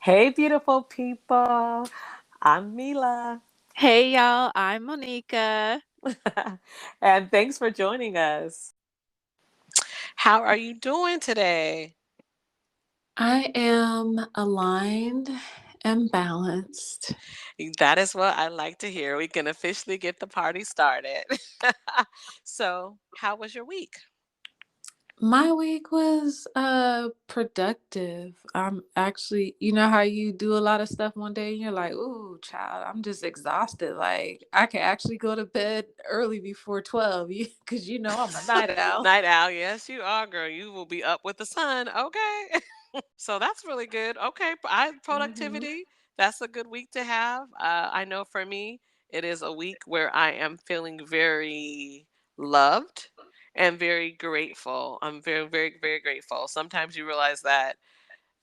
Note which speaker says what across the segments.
Speaker 1: Hey, beautiful people. I'm Milah.
Speaker 2: Hey y'all, I'm Monika.
Speaker 1: And thanks for joining us.
Speaker 3: How are you doing today?
Speaker 2: I am aligned and balanced.
Speaker 3: That is what I like to hear. We can officially get the party started. So, how was your week?
Speaker 2: My week was productive. I'm actually, you know how you do a lot of stuff one day and you're like, "Ooh, child, I'm just exhausted. Like I can actually go to bed early before 12 cuz I'm a night owl."
Speaker 3: Night owl. Yes, you are, girl. You will be up with the sun. Okay. So that's really good. Okay.
Speaker 2: Mhm.
Speaker 3: Productivity. That's a good week to have. I know for me, it is a week where I am feeling very loved and very grateful. I'm very, very, very grateful. Sometimes you realize that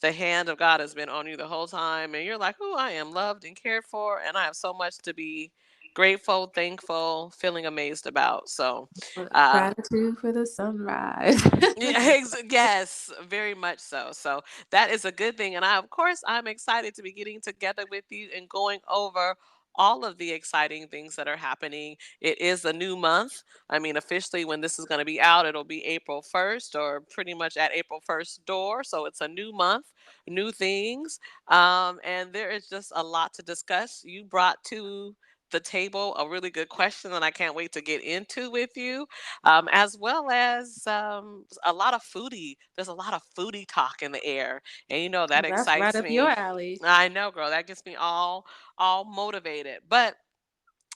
Speaker 3: the hand of God has been on you the whole time, and you're like, "Oh, I am loved and cared for, and I have so much to be grateful, thankful, feeling amazed about." So, uh,
Speaker 2: Gratitude for the sunrise.
Speaker 3: yeah, yes, very much so. So that is a good thing, and of course, I'm excited to be getting together with you and going over all of the exciting things that are happening. It is a new month. I mean, officially, when this is going to be out, it'll be April 1st, or pretty much at April 1st door. So it's a new month, new things, and there is just a lot to discuss. You brought to the table a really good question that I can't wait to get into with you, as well as a lot of foodie. There's a lot of foodie talk in the air, and that
Speaker 2: That's right
Speaker 3: excites
Speaker 2: up your
Speaker 3: me.
Speaker 2: alley.
Speaker 3: I know, girl. That gets me all motivated. But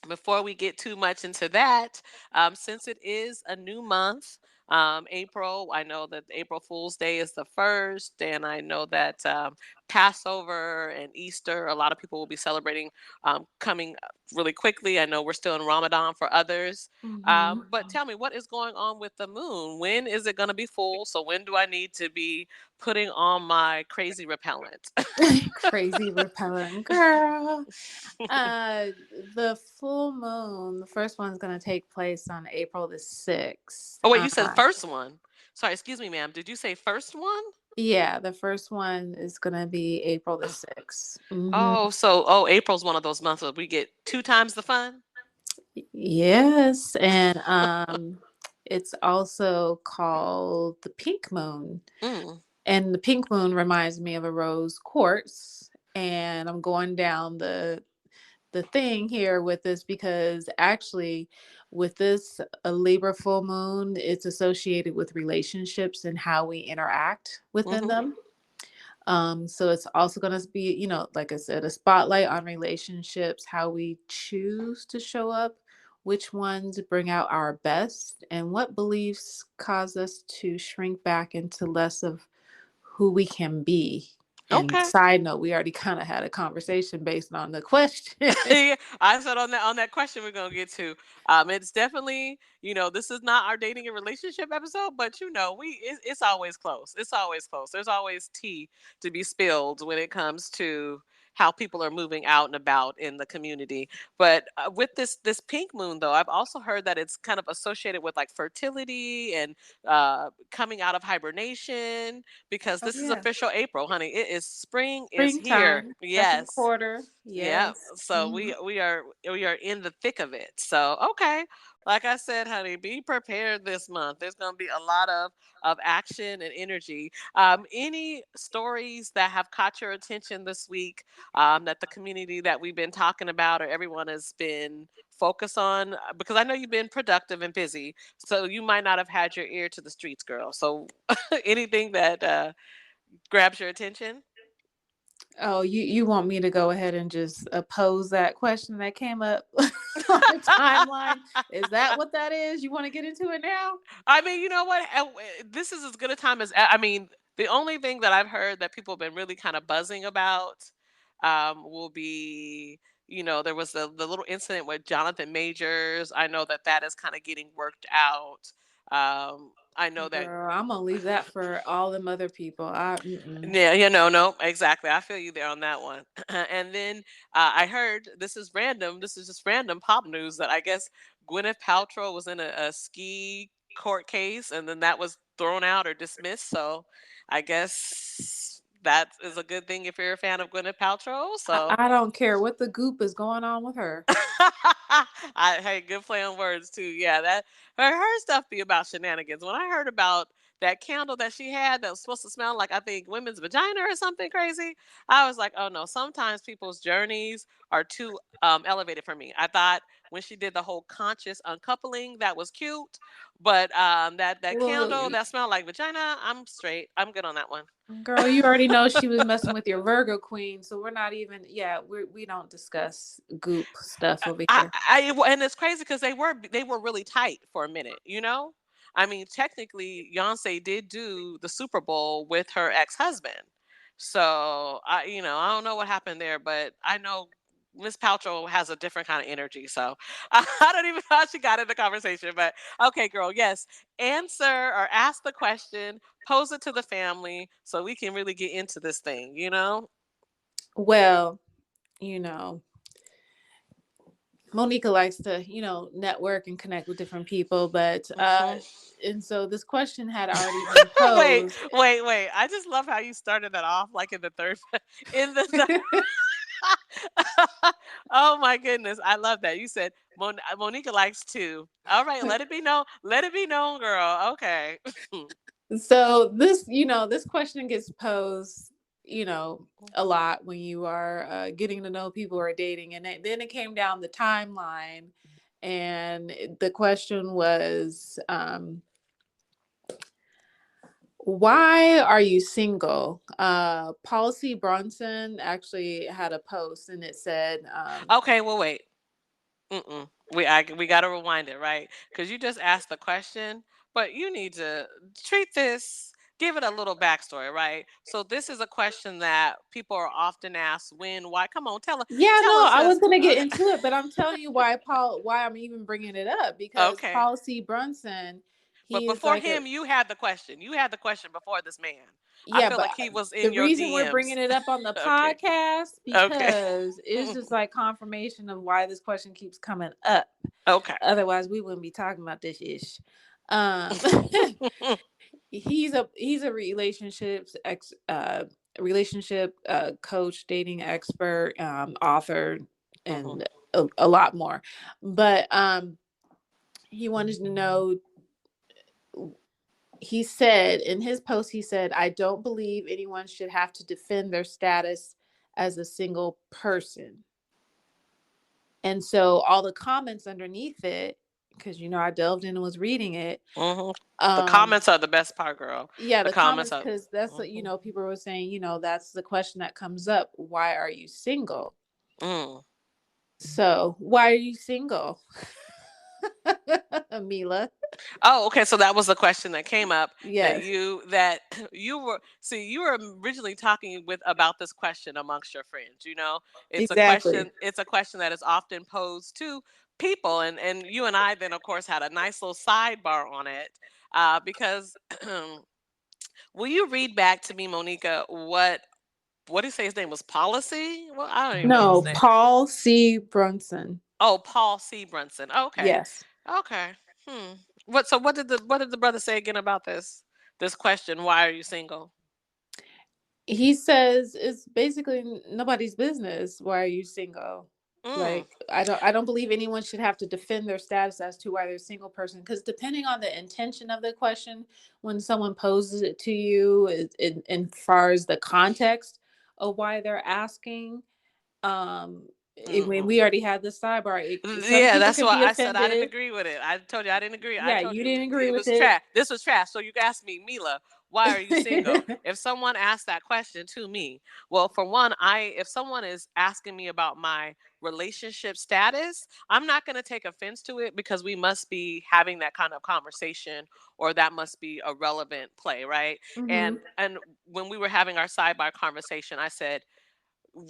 Speaker 3: before we get too much into that, since it is a new month, April, I know that April Fool's Day is the first, and I know that Passover and Easter, a lot of people will be celebrating coming really quickly. I know we're still in Ramadan for others.
Speaker 2: Mhm.
Speaker 3: But tell me, what is going on with the moon? When is it going to be full? So, when do I need to be putting on my crazy repellent?
Speaker 2: Crazy repellent girl. Uh, the full moon, the first one's gonna take place on April the 6th.
Speaker 3: Oh, wait, you said first one. Sorry, excuse me, ma'am. Did you say first one?
Speaker 2: Yeah, the first one is gonna be April the 6th.
Speaker 3: April's one of those months where we get two times the fun.
Speaker 2: Yes, and it's also called the pink moon.
Speaker 3: Mm.
Speaker 2: And the pink moon reminds me of a rose quartz. And I'm going down the thing here with this because actually with this a Libra full moon, it's associated with relationships and how we interact within
Speaker 3: Mhm.
Speaker 2: them. So it's also going to be, like I said, a spotlight on relationships, how we choose to show up, which ones bring out our best, and what beliefs cause us to shrink back into less of who we can be. And
Speaker 3: Okay.
Speaker 2: side note, we already kind of had a conversation based on the question.
Speaker 3: Yeah, I said on that question we're gonna get to. It's definitely, this is not our dating and relationship episode, but it's always close. It's always close. There's always tea to be spilled when it comes to how people are moving out and about in the community. But with this pink moon, though, I've also heard that it's kind of associated with like fertility and coming out of hibernation, because
Speaker 2: Oh
Speaker 3: this is
Speaker 2: yeah.
Speaker 3: official April, honey. It is spring is here.
Speaker 2: Springtime, second
Speaker 3: Yes.
Speaker 2: quarter.
Speaker 3: Yeah,
Speaker 2: Yes.
Speaker 3: so we are in the thick of it. So okay, like I said, honey, be prepared this month. There's gonna be a lot of action and energy. Any stories that have caught your attention this week, that the community that we've been talking about or everyone has been focused on? Because I know you've been productive and busy, so you might not have had your ear to the streets, girl. So anything that grabs your attention?
Speaker 2: Oh, you want me to go ahead and just oppose that question that came up on the timeline? Is that what that is? You want to get into it now?
Speaker 3: I mean, you know what? This is as good a time as I mean. The only thing that I've heard that people have been really kind of buzzing about, will be, there was the little incident with Jonathan Majors. I know that that is kind of getting worked out. I know that.
Speaker 2: Girl, I'm gonna leave that for all them other people.
Speaker 3: Yeah, no, exactly. I feel you there on that one. And then I heard, this is random. This is just random pop news, that I guess Gwyneth Paltrow was in a ski court case, and then that was thrown out or dismissed. So I guess that is a good thing if you're a fan of Gwyneth Paltrow. So
Speaker 2: I don't care what the goop is going on with her.
Speaker 3: hey, good play on words too. Yeah, that her stuff be about shenanigans. When I heard about that candle that she had that was supposed to smell like, I think, women's vagina or something crazy, I was like, oh no. Sometimes people's journeys are too elevated for me. I thought when she did the whole conscious uncoupling, that was cute, but that
Speaker 2: Well,
Speaker 3: candle that smelled like vagina, I'm straight. I'm good on that one.
Speaker 2: girl, you already know she was messing with your Virgo queen, so we're not even. Yeah, we don't discuss goop stuff over here.
Speaker 3: And it's crazy because they were really tight for a minute, you know. I mean, technically, Beyonce did do the Super Bowl with her ex-husband, so I don't know what happened there, but I know Miss Paltrow has a different kind of energy, so I don't even know how she got in the conversation. But okay, girl, yes, answer or ask the question, pose it to the family, so we can really get into this thing, you know.
Speaker 2: Well, you know, Monika likes to, network and connect with different people, but
Speaker 3: Mhm.
Speaker 2: and so this question had already been
Speaker 3: Wait,
Speaker 2: posed.
Speaker 3: wait, wait. I just love how you started that off like in the third in the Oh my goodness. I love that. You said Monica likes two. All right, let it be known. Let it be known, girl. Okay.
Speaker 2: So this question gets posed, a lot when you are getting to know people or dating, and then it came down the timeline, and the question was, why are you single? Policy Bronson actually had a post, and it said,
Speaker 3: Okay, well wait. Mm-mm. We got to rewind it, right? Because you just asked the question, but you need to treat this, give it a little backstory, right? So this is a question that people are often asked: when, why? Come on,
Speaker 2: yeah,
Speaker 3: tell
Speaker 2: no,
Speaker 3: us
Speaker 2: I was
Speaker 3: this.
Speaker 2: gonna get
Speaker 3: Okay,
Speaker 2: into it, but I'm telling you why I'm even bringing it up, because
Speaker 3: okay.
Speaker 2: Policy Brunson,
Speaker 3: But
Speaker 2: he's
Speaker 3: before
Speaker 2: like a
Speaker 3: him, you had the question. You had the question before this man. I
Speaker 2: yeah,
Speaker 3: feel
Speaker 2: but
Speaker 3: like he was
Speaker 2: the
Speaker 3: in your
Speaker 2: reason we're
Speaker 3: DMs.
Speaker 2: bringing it up on the
Speaker 3: Okay,
Speaker 2: podcast
Speaker 3: okay,
Speaker 2: because it's just like confirmation of why this question keeps coming up.
Speaker 3: okay.
Speaker 2: Otherwise, we wouldn't be talking about this ish. Um, he's a relationship coach, dating expert, author,
Speaker 3: Mhm.
Speaker 2: and a lot more. But he wanted to know. He said in his post, he said, "I don't believe anyone should have to defend their status as a single person." And so all the comments underneath it, because I delved in and was reading it.
Speaker 3: Mhm. The
Speaker 2: Um,
Speaker 3: comments are the best part, girl.
Speaker 2: yeah,
Speaker 3: The
Speaker 2: the
Speaker 3: comments
Speaker 2: comments,
Speaker 3: are.
Speaker 2: because that's what,
Speaker 3: Mhm.
Speaker 2: people were saying, that's the question that comes up. Why are you single?
Speaker 3: Mm.
Speaker 2: So why are you single? Mila?
Speaker 3: Oh, okay. So that was the question that came up that
Speaker 2: Yes,
Speaker 3: that you were originally talking with about this question amongst your friends. It's a
Speaker 2: exactly.
Speaker 3: question. It's a question that is often posed to people, and you and I then of course had a nice little sidebar on it because. Will you read back to me, Monica, what did he say his name was? Policy? Well, I don't even know his
Speaker 2: No,
Speaker 3: name.
Speaker 2: Paul C. Brunson.
Speaker 3: Oh, Paul C. Brunson. Okay.
Speaker 2: Yes.
Speaker 3: Okay. Hmm. What did the brother say again about this question? Why are you single?
Speaker 2: He says it's basically nobody's business. Why are you single?
Speaker 3: Mm.
Speaker 2: Like, I don't believe anyone should have to defend their status as to why they're a single person, because depending on the intention of the question, when someone poses it to you, in far as the context of why they're asking, when
Speaker 3: Mm-mm.
Speaker 2: we already had this sidebar, some
Speaker 3: Yeah,
Speaker 2: people
Speaker 3: that's
Speaker 2: can
Speaker 3: why
Speaker 2: be
Speaker 3: I said I didn't
Speaker 2: offended.
Speaker 3: agree with it. I told you I didn't agree. I
Speaker 2: Yeah,
Speaker 3: told
Speaker 2: you
Speaker 3: you
Speaker 2: didn't agree
Speaker 3: it
Speaker 2: with
Speaker 3: was
Speaker 2: it.
Speaker 3: trash. This was trash. So you asked me, Mila, why are you single? If someone asked that question to me, well, for one, if someone is asking me about my relationship status, I'm not going to take offense to it because we must be having that kind of conversation or that must be a relevant play, right?
Speaker 2: Hmm.
Speaker 3: And when we were having our sidebar conversation, I said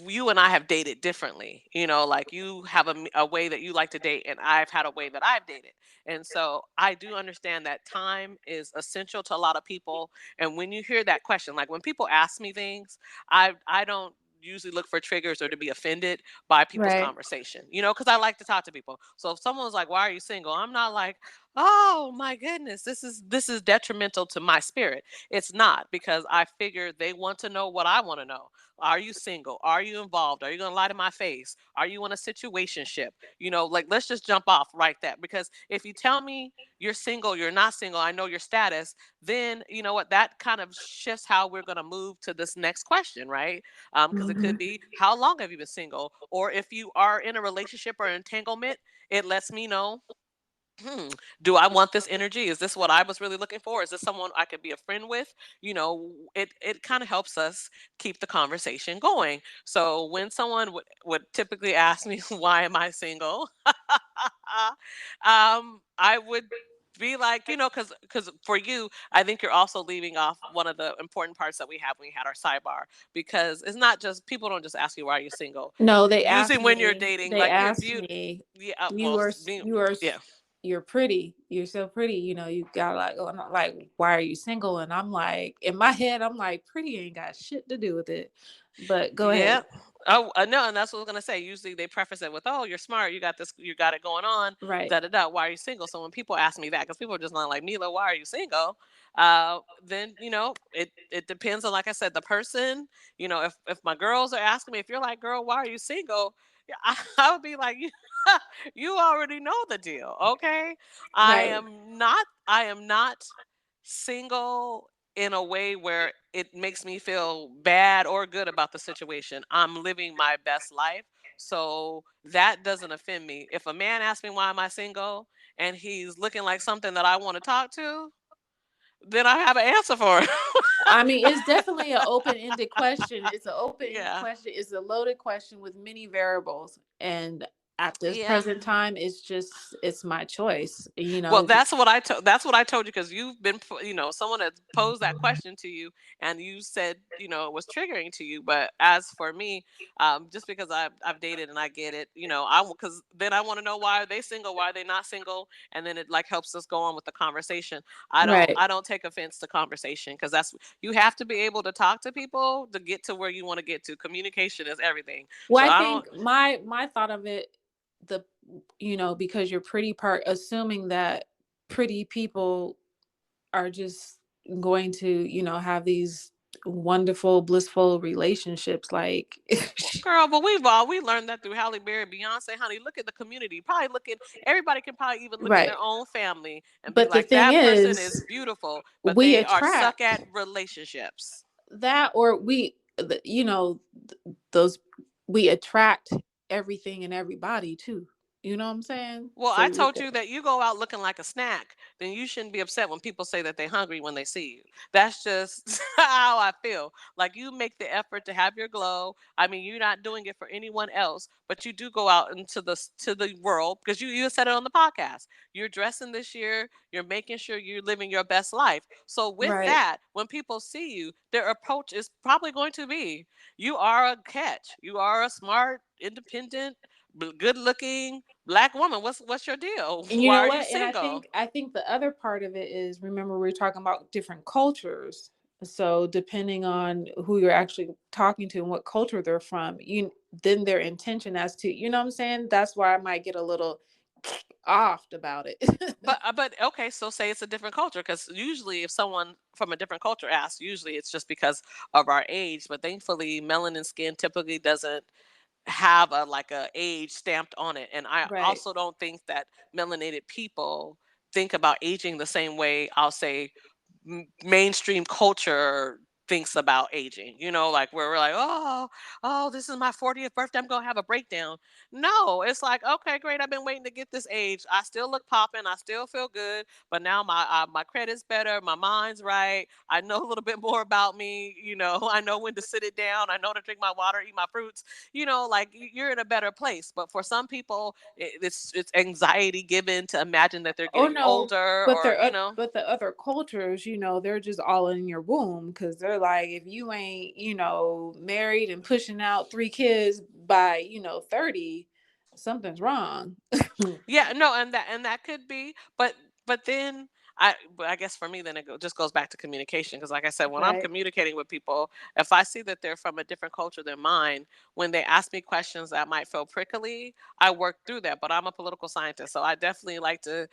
Speaker 3: you and I have dated differently. Like you have a way that you like to date, and I've had a way that I've dated. And so I do understand that time is essential to a lot of people. And when you hear that question, like when people ask me things, I don't usually look for triggers or to be offended by people's
Speaker 2: Right.
Speaker 3: conversation, because I like to talk to people. So if someone's like, why are you single? I'm not like, Oh my goodness, this is detrimental to my spirit. It's not, because I figure they want to know what I want to know. Are you single? Are you involved? Are you gonna lie to my face? Are you in a situationship? Like, let's just jump off right there. Because if you tell me you're single, you're not single, I know your status, then you know what, that kind of shifts how we're gonna move to this next question, right? Because it
Speaker 2: Hmm.
Speaker 3: could be, how long have you been single? Or if you are in a relationship or entanglement, it lets me know, hmm, do I want this energy? Is this what I was really looking for? Is this someone I could be a friend with? It kind of helps us keep the conversation going. So when someone would typically ask me, why am I single? I would be like, because for you, I think you're also leaving off one of the important parts that we have when we had our sidebar, because it's not just, people don't just ask you, why are you single?
Speaker 2: No, they
Speaker 3: Usually
Speaker 2: asked
Speaker 3: when you're
Speaker 2: me.
Speaker 3: dating,
Speaker 2: They
Speaker 3: like, you're
Speaker 2: asked
Speaker 3: beautiful.
Speaker 2: me,
Speaker 3: Yeah,
Speaker 2: "You
Speaker 3: well,
Speaker 2: are,
Speaker 3: yeah.
Speaker 2: you're pretty. You're so pretty. You got like, oh, no, like, why are you single?" And I'm like, in my head, I'm like, pretty ain't got shit to do with it. But go ahead.
Speaker 3: Yeah. Oh, no, and that's what I was gonna say. Usually they preface it with, "Oh, you're smart. You got this. You got it going on."
Speaker 2: Right.
Speaker 3: Da da da. Why are you single? So when people ask me that, because people are just not like, Mila, why are you single? Then it depends on, like I said, the person. If my girls are asking me, if you're like, "Girl, why are you single?" Yeah, I would be like, you already know the deal, okay?
Speaker 2: Right.
Speaker 3: I am not single in a way where it makes me feel bad or good about the situation. I'm living my best life. So that doesn't offend me. If a man asks me, why am I single, and he's looking like something that I want to talk to, then I have an answer for him.
Speaker 2: I mean, it's definitely an open-ended question. It's an open-ended
Speaker 3: Yeah.
Speaker 2: question. It's a loaded question with many variables. And at this
Speaker 3: Yeah.
Speaker 2: present time, it's my choice.
Speaker 3: Well, that's what I told you, because you've been, someone has posed that question to you, and you said, it was triggering to you. But as for me, just because I've dated and I get it, because then I want to know, why are they single? Why are they not single? And then it, like, helps us go on with the conversation. I don't
Speaker 2: Right.
Speaker 3: I don't take offense to conversation, because you have to be able to talk to people to get to where you want to get to. Communication is everything.
Speaker 2: Well,
Speaker 3: So
Speaker 2: I
Speaker 3: I don't.
Speaker 2: think my thought of it, the because you're pretty part, assuming that pretty people are just going to, have these wonderful, blissful relationships, like
Speaker 3: Well, girl, but we learned that through Halle Berry, Beyonce, honey. Look at the community. Probably look at everybody, can probably even look in
Speaker 2: right.
Speaker 3: their own family and be
Speaker 2: But the
Speaker 3: like,
Speaker 2: thing
Speaker 3: that person is
Speaker 2: is,
Speaker 3: beautiful, but
Speaker 2: we
Speaker 3: they are suck
Speaker 2: attract
Speaker 3: at relationships.
Speaker 2: that, or those, we attract everything and everybody too. You know what I'm saying?
Speaker 3: Well,
Speaker 2: So
Speaker 3: I
Speaker 2: you look
Speaker 3: told
Speaker 2: at
Speaker 3: you that you go out looking like a snack, then you shouldn't be upset when people say that they're hungry when they see you. That's just how I feel. Like, you make the effort to have your glow. I mean, you're not doing it for anyone else, but you do go out into the world, because you said it on the podcast. You're dressing this year. You're making sure you're living your best life. So with
Speaker 2: right.
Speaker 3: that, when people see you, their approach is probably going to be, you are a catch. You are a smart, independent, good looking black woman. What's your deal?
Speaker 2: And you
Speaker 3: Why
Speaker 2: know
Speaker 3: are you
Speaker 2: what? And
Speaker 3: single?
Speaker 2: I think the other part of it is, remember, we are talking about different cultures. So depending on who you're actually talking to and what culture they're from, then their intention as to, you know what I'm saying? That's why I might get a little off about it.
Speaker 3: But okay, so say it's a different culture, because usually if someone from a different culture asks, usually it's just because of our age. But thankfully, melanin skin typically doesn't have a age stamped on it. And I
Speaker 2: Right.
Speaker 3: also don't think that melanated people think about aging the same way, I'll say, mainstream culture thinks about aging. Like, where we're like, oh, this is my 40th birthday, I'm gonna have a breakdown. No, it's like, okay, great, I've been waiting to get this age. I still look popping, I still feel good, but now my credit's better, my mind's right, I know a little bit more about me. I know when to sit it down, I know to drink my water, eat my fruits. Like, you're in a better place. But for some people, it's anxiety given to imagine that they're
Speaker 2: Oh
Speaker 3: getting
Speaker 2: no,
Speaker 3: older,
Speaker 2: but
Speaker 3: or
Speaker 2: but the other cultures, they're just all in your womb, because they're like, if you ain't, married and pushing out 3 kids by, 30, something's wrong.
Speaker 3: yeah, no, and that could be, but then but I guess for me, then just goes back to communication. Because, like I said, when I'm
Speaker 2: Right.
Speaker 3: communicating with people, if I see that they're from a different culture than mine, when they ask me questions that might feel prickly, I work through that. But I'm a political scientist, so I definitely like to.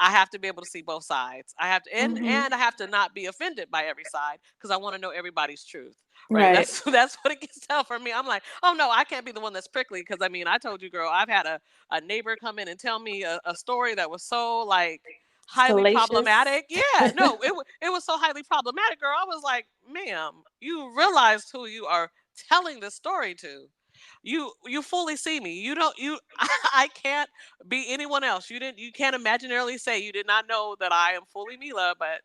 Speaker 3: I have to be able to see both sides. I have to,
Speaker 2: Hmm.
Speaker 3: and I have to not be offended by every side because I want to know everybody's truth. Right.
Speaker 2: Right.
Speaker 3: That's what it gets tough for me. I'm like, oh no, I can't be the one that's prickly because I mean, I told you, girl, I've had a neighbor come in and tell me a story that was so like highly
Speaker 2: Salacious.
Speaker 3: problematic. Yeah, no, it was so highly problematic, girl. I was like, ma'am, you realized who you are telling this story to. You fully see me. You don't you I can't be anyone else. You can't imaginarily say you did not know that I am fully Mila, but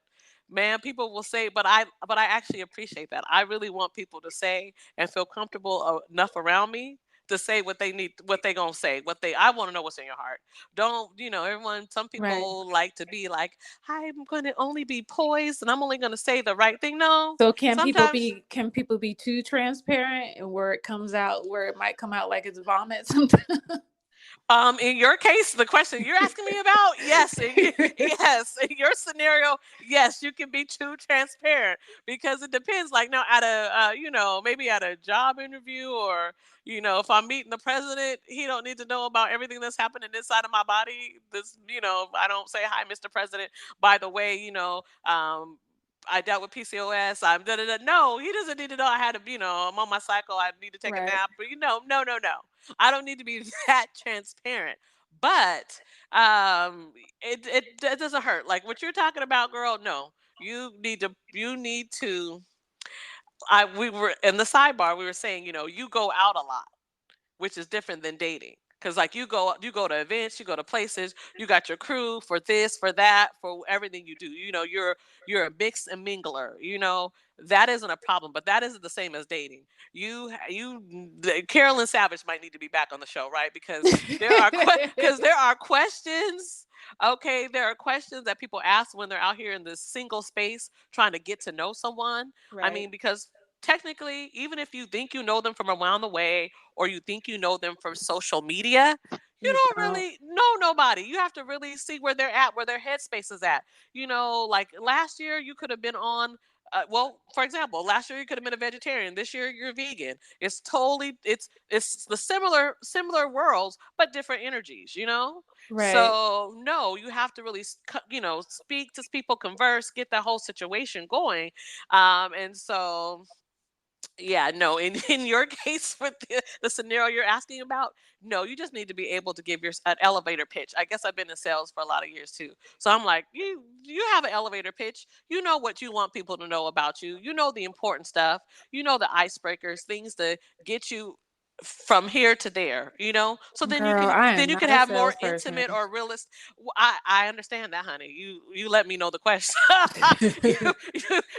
Speaker 3: man, people will say, but I actually appreciate that. I really want people to say and feel comfortable enough around me to say what they need, what they gonna say, what they. I want to know what's in your heart. Don't everyone? Some
Speaker 2: Right.
Speaker 3: people like to be like, I'm going to only be poised and I'm only going to say the right thing. No,
Speaker 2: So
Speaker 3: sometimes
Speaker 2: can people be too transparent and where it comes out where it might come out like it's vomit sometimes?
Speaker 3: In your case, the question you're asking me about, yes, yes, in your scenario, yes, you can be too transparent because it depends. Like now, at a maybe at a job interview, or if I'm meeting the president, he don't need to know about everything that's happening inside of my body. I don't say, hi, Mr. President. By the way, I dealt with PCOS. I'm da da da. No, he doesn't need to know I had to. I'm on my cycle. I need to take a
Speaker 2: Right.
Speaker 3: nap. But no, no, no. I don't need to be that transparent. But um, it doesn't hurt. Like what you're talking about, girl. No, you need to. I we were in the sidebar. We were saying, you go out a lot, which is different than dating. Cause like you go to events, you go to places, you got your crew for this, for that, for everything you do. You're a mix and mingler. That isn't a problem, but that isn't the same as dating. Carolyn Savage might need to be back on the show, right? Because there are questions. Okay, there are questions that people ask when they're out here in this single space trying to get to know someone. I
Speaker 2: Right.
Speaker 3: mean, because technically, even if you think you know them from around the way, or you think you know them from social media, you
Speaker 2: You
Speaker 3: don't
Speaker 2: don't.
Speaker 3: really know nobody. You have to really see where they're at, where their headspace is at. Like last year, you could have been on. Well, for example, last year you could have been a vegetarian. This year you're vegan. It's the similar worlds, but different energies.
Speaker 2: Right.
Speaker 3: So no, you have to really speak to people, converse, get that whole situation going, and so yeah, no, in your case with the scenario you're asking about, no, you just need to be able to give your an elevator pitch. I guess I've been in sales for a lot of years too. So I'm like, you have an elevator pitch. You know what you want people to know about you. You know the important stuff. You know the icebreakers, things to get you from here to there, so then you
Speaker 2: Girl,
Speaker 3: can
Speaker 2: I
Speaker 3: then
Speaker 2: am
Speaker 3: you can
Speaker 2: not a
Speaker 3: have more
Speaker 2: salesperson.
Speaker 3: intimate or realist. I understand that, honey. You let me know the question. you,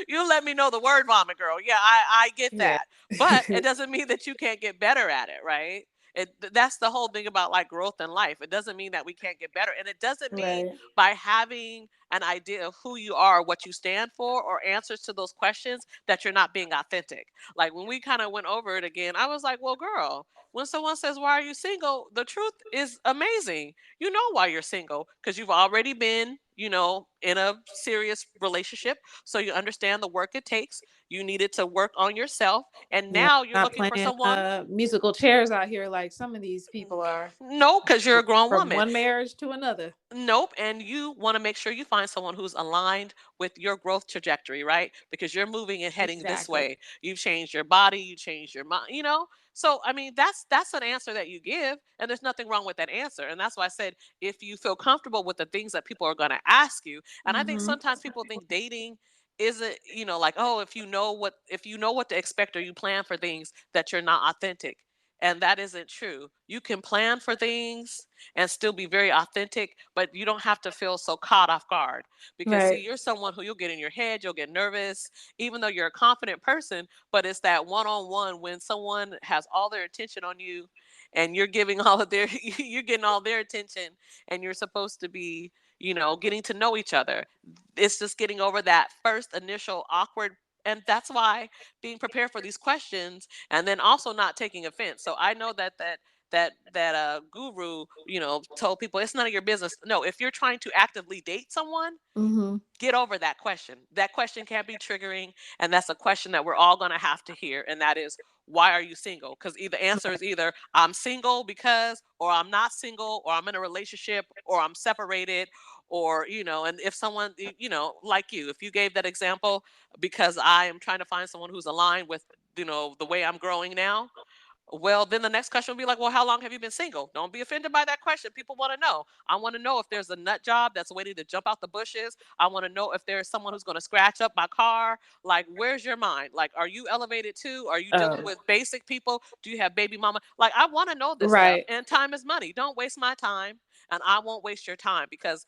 Speaker 3: you let me know the word vomit, girl. Yeah, I get
Speaker 2: Yeah.
Speaker 3: that. But it doesn't mean that you can't get better at it, right? That's the whole thing about like growth in life. It doesn't mean that we can't get better. And it doesn't mean
Speaker 2: Right.
Speaker 3: by having an idea of who you are, what you stand for, or answers to those questions that you're not being authentic. Like when we kind of went over it again, I was like, well, girl, when someone says, why are you single? The truth is amazing. You know why you're single because you've already been, in a serious relationship. So you understand the work it takes. You needed to work on yourself. And
Speaker 2: Yeah.
Speaker 3: now you're
Speaker 2: Not
Speaker 3: looking for
Speaker 2: playing
Speaker 3: someone.
Speaker 2: musical chairs out here like some of these people are.
Speaker 3: No, because you're a grown
Speaker 2: From
Speaker 3: woman.
Speaker 2: one marriage to another.
Speaker 3: Nope. And you want to make sure you find someone who's aligned with your growth trajectory, right? Because you're moving and heading this
Speaker 2: Exactly.
Speaker 3: way. You've changed your body, you changed your mind. So I mean, that's an answer that you give, and there's nothing wrong with that answer. And that's why I said if you feel comfortable with the things that people are going to ask you, and I think
Speaker 2: Hmm.
Speaker 3: sometimes people think dating isn't, like, oh, if you know what to expect or you plan for things that you're not authentic. And that isn't true. You can plan for things and still be very authentic, but you don't have to feel so caught off guard. Because see,
Speaker 2: Right.
Speaker 3: you're someone who you'll get in your head, you'll get nervous, even though you're a confident person, but it's that one-on-one when someone has all their attention on you and you're giving all of their you're getting all their attention and you're supposed to be, getting to know each other. It's just getting over that first initial awkward, and that's why being prepared for these questions and then also not taking offense. So I know that that guru, told people it's none of your business. No, if you're trying to actively date someone,
Speaker 2: Mm-hmm.
Speaker 3: get over that question. That question can be triggering, and that's a question that we're all going to have to hear, and that is, why are you single? Because either answer is either I'm single because, or I'm not single, or I'm in a relationship, or I'm separated, or and if someone, like you, if you gave that example, because I am trying to find someone who's aligned with the way I'm growing now. Well, then the next question will be like, well, how long have you been single? Don't be offended by that question. People want to know. I want to know if there's a nut job that's waiting to jump out the bushes. I want to know if there's someone who's going to scratch up my car. Like, where's your mind? Like, are you elevated too? Are you dealing
Speaker 2: Oh,
Speaker 3: with basic people? Do you have baby mama? Like, I want to know this stuff.
Speaker 2: right.
Speaker 3: And time is money. Don't waste my time. And I won't waste your time because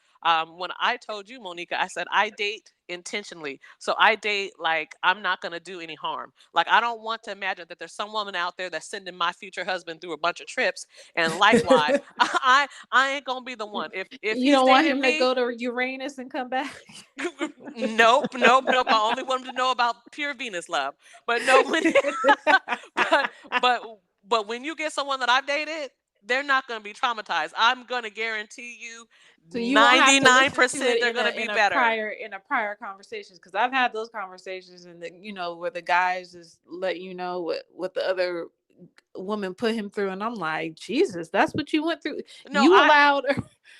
Speaker 3: when I told you, Monika, I said I date intentionally. So I date like I'm not going to do any harm. Like, I don't want to imagine that there's some woman out there that's sending my future husband through a bunch of trips. And likewise, I ain't going to be the one. If
Speaker 2: You
Speaker 3: he's
Speaker 2: don't want
Speaker 3: dating
Speaker 2: him to
Speaker 3: me,
Speaker 2: go to Uranus and come back?
Speaker 3: nope, nope, nope. I only want him to know about pure Venus love. But no, but but but when you get someone that I've dated, they're not going to be traumatized. I'm going to guarantee you
Speaker 2: So you won't have to listen to
Speaker 3: 99%
Speaker 2: it
Speaker 3: they're going to be
Speaker 2: in a
Speaker 3: better.
Speaker 2: prior conversations, because I've had those conversations, and where the guys just let you know what the other woman put him through, and I'm like, Jesus, that's what you went through.
Speaker 3: No,
Speaker 2: You allowed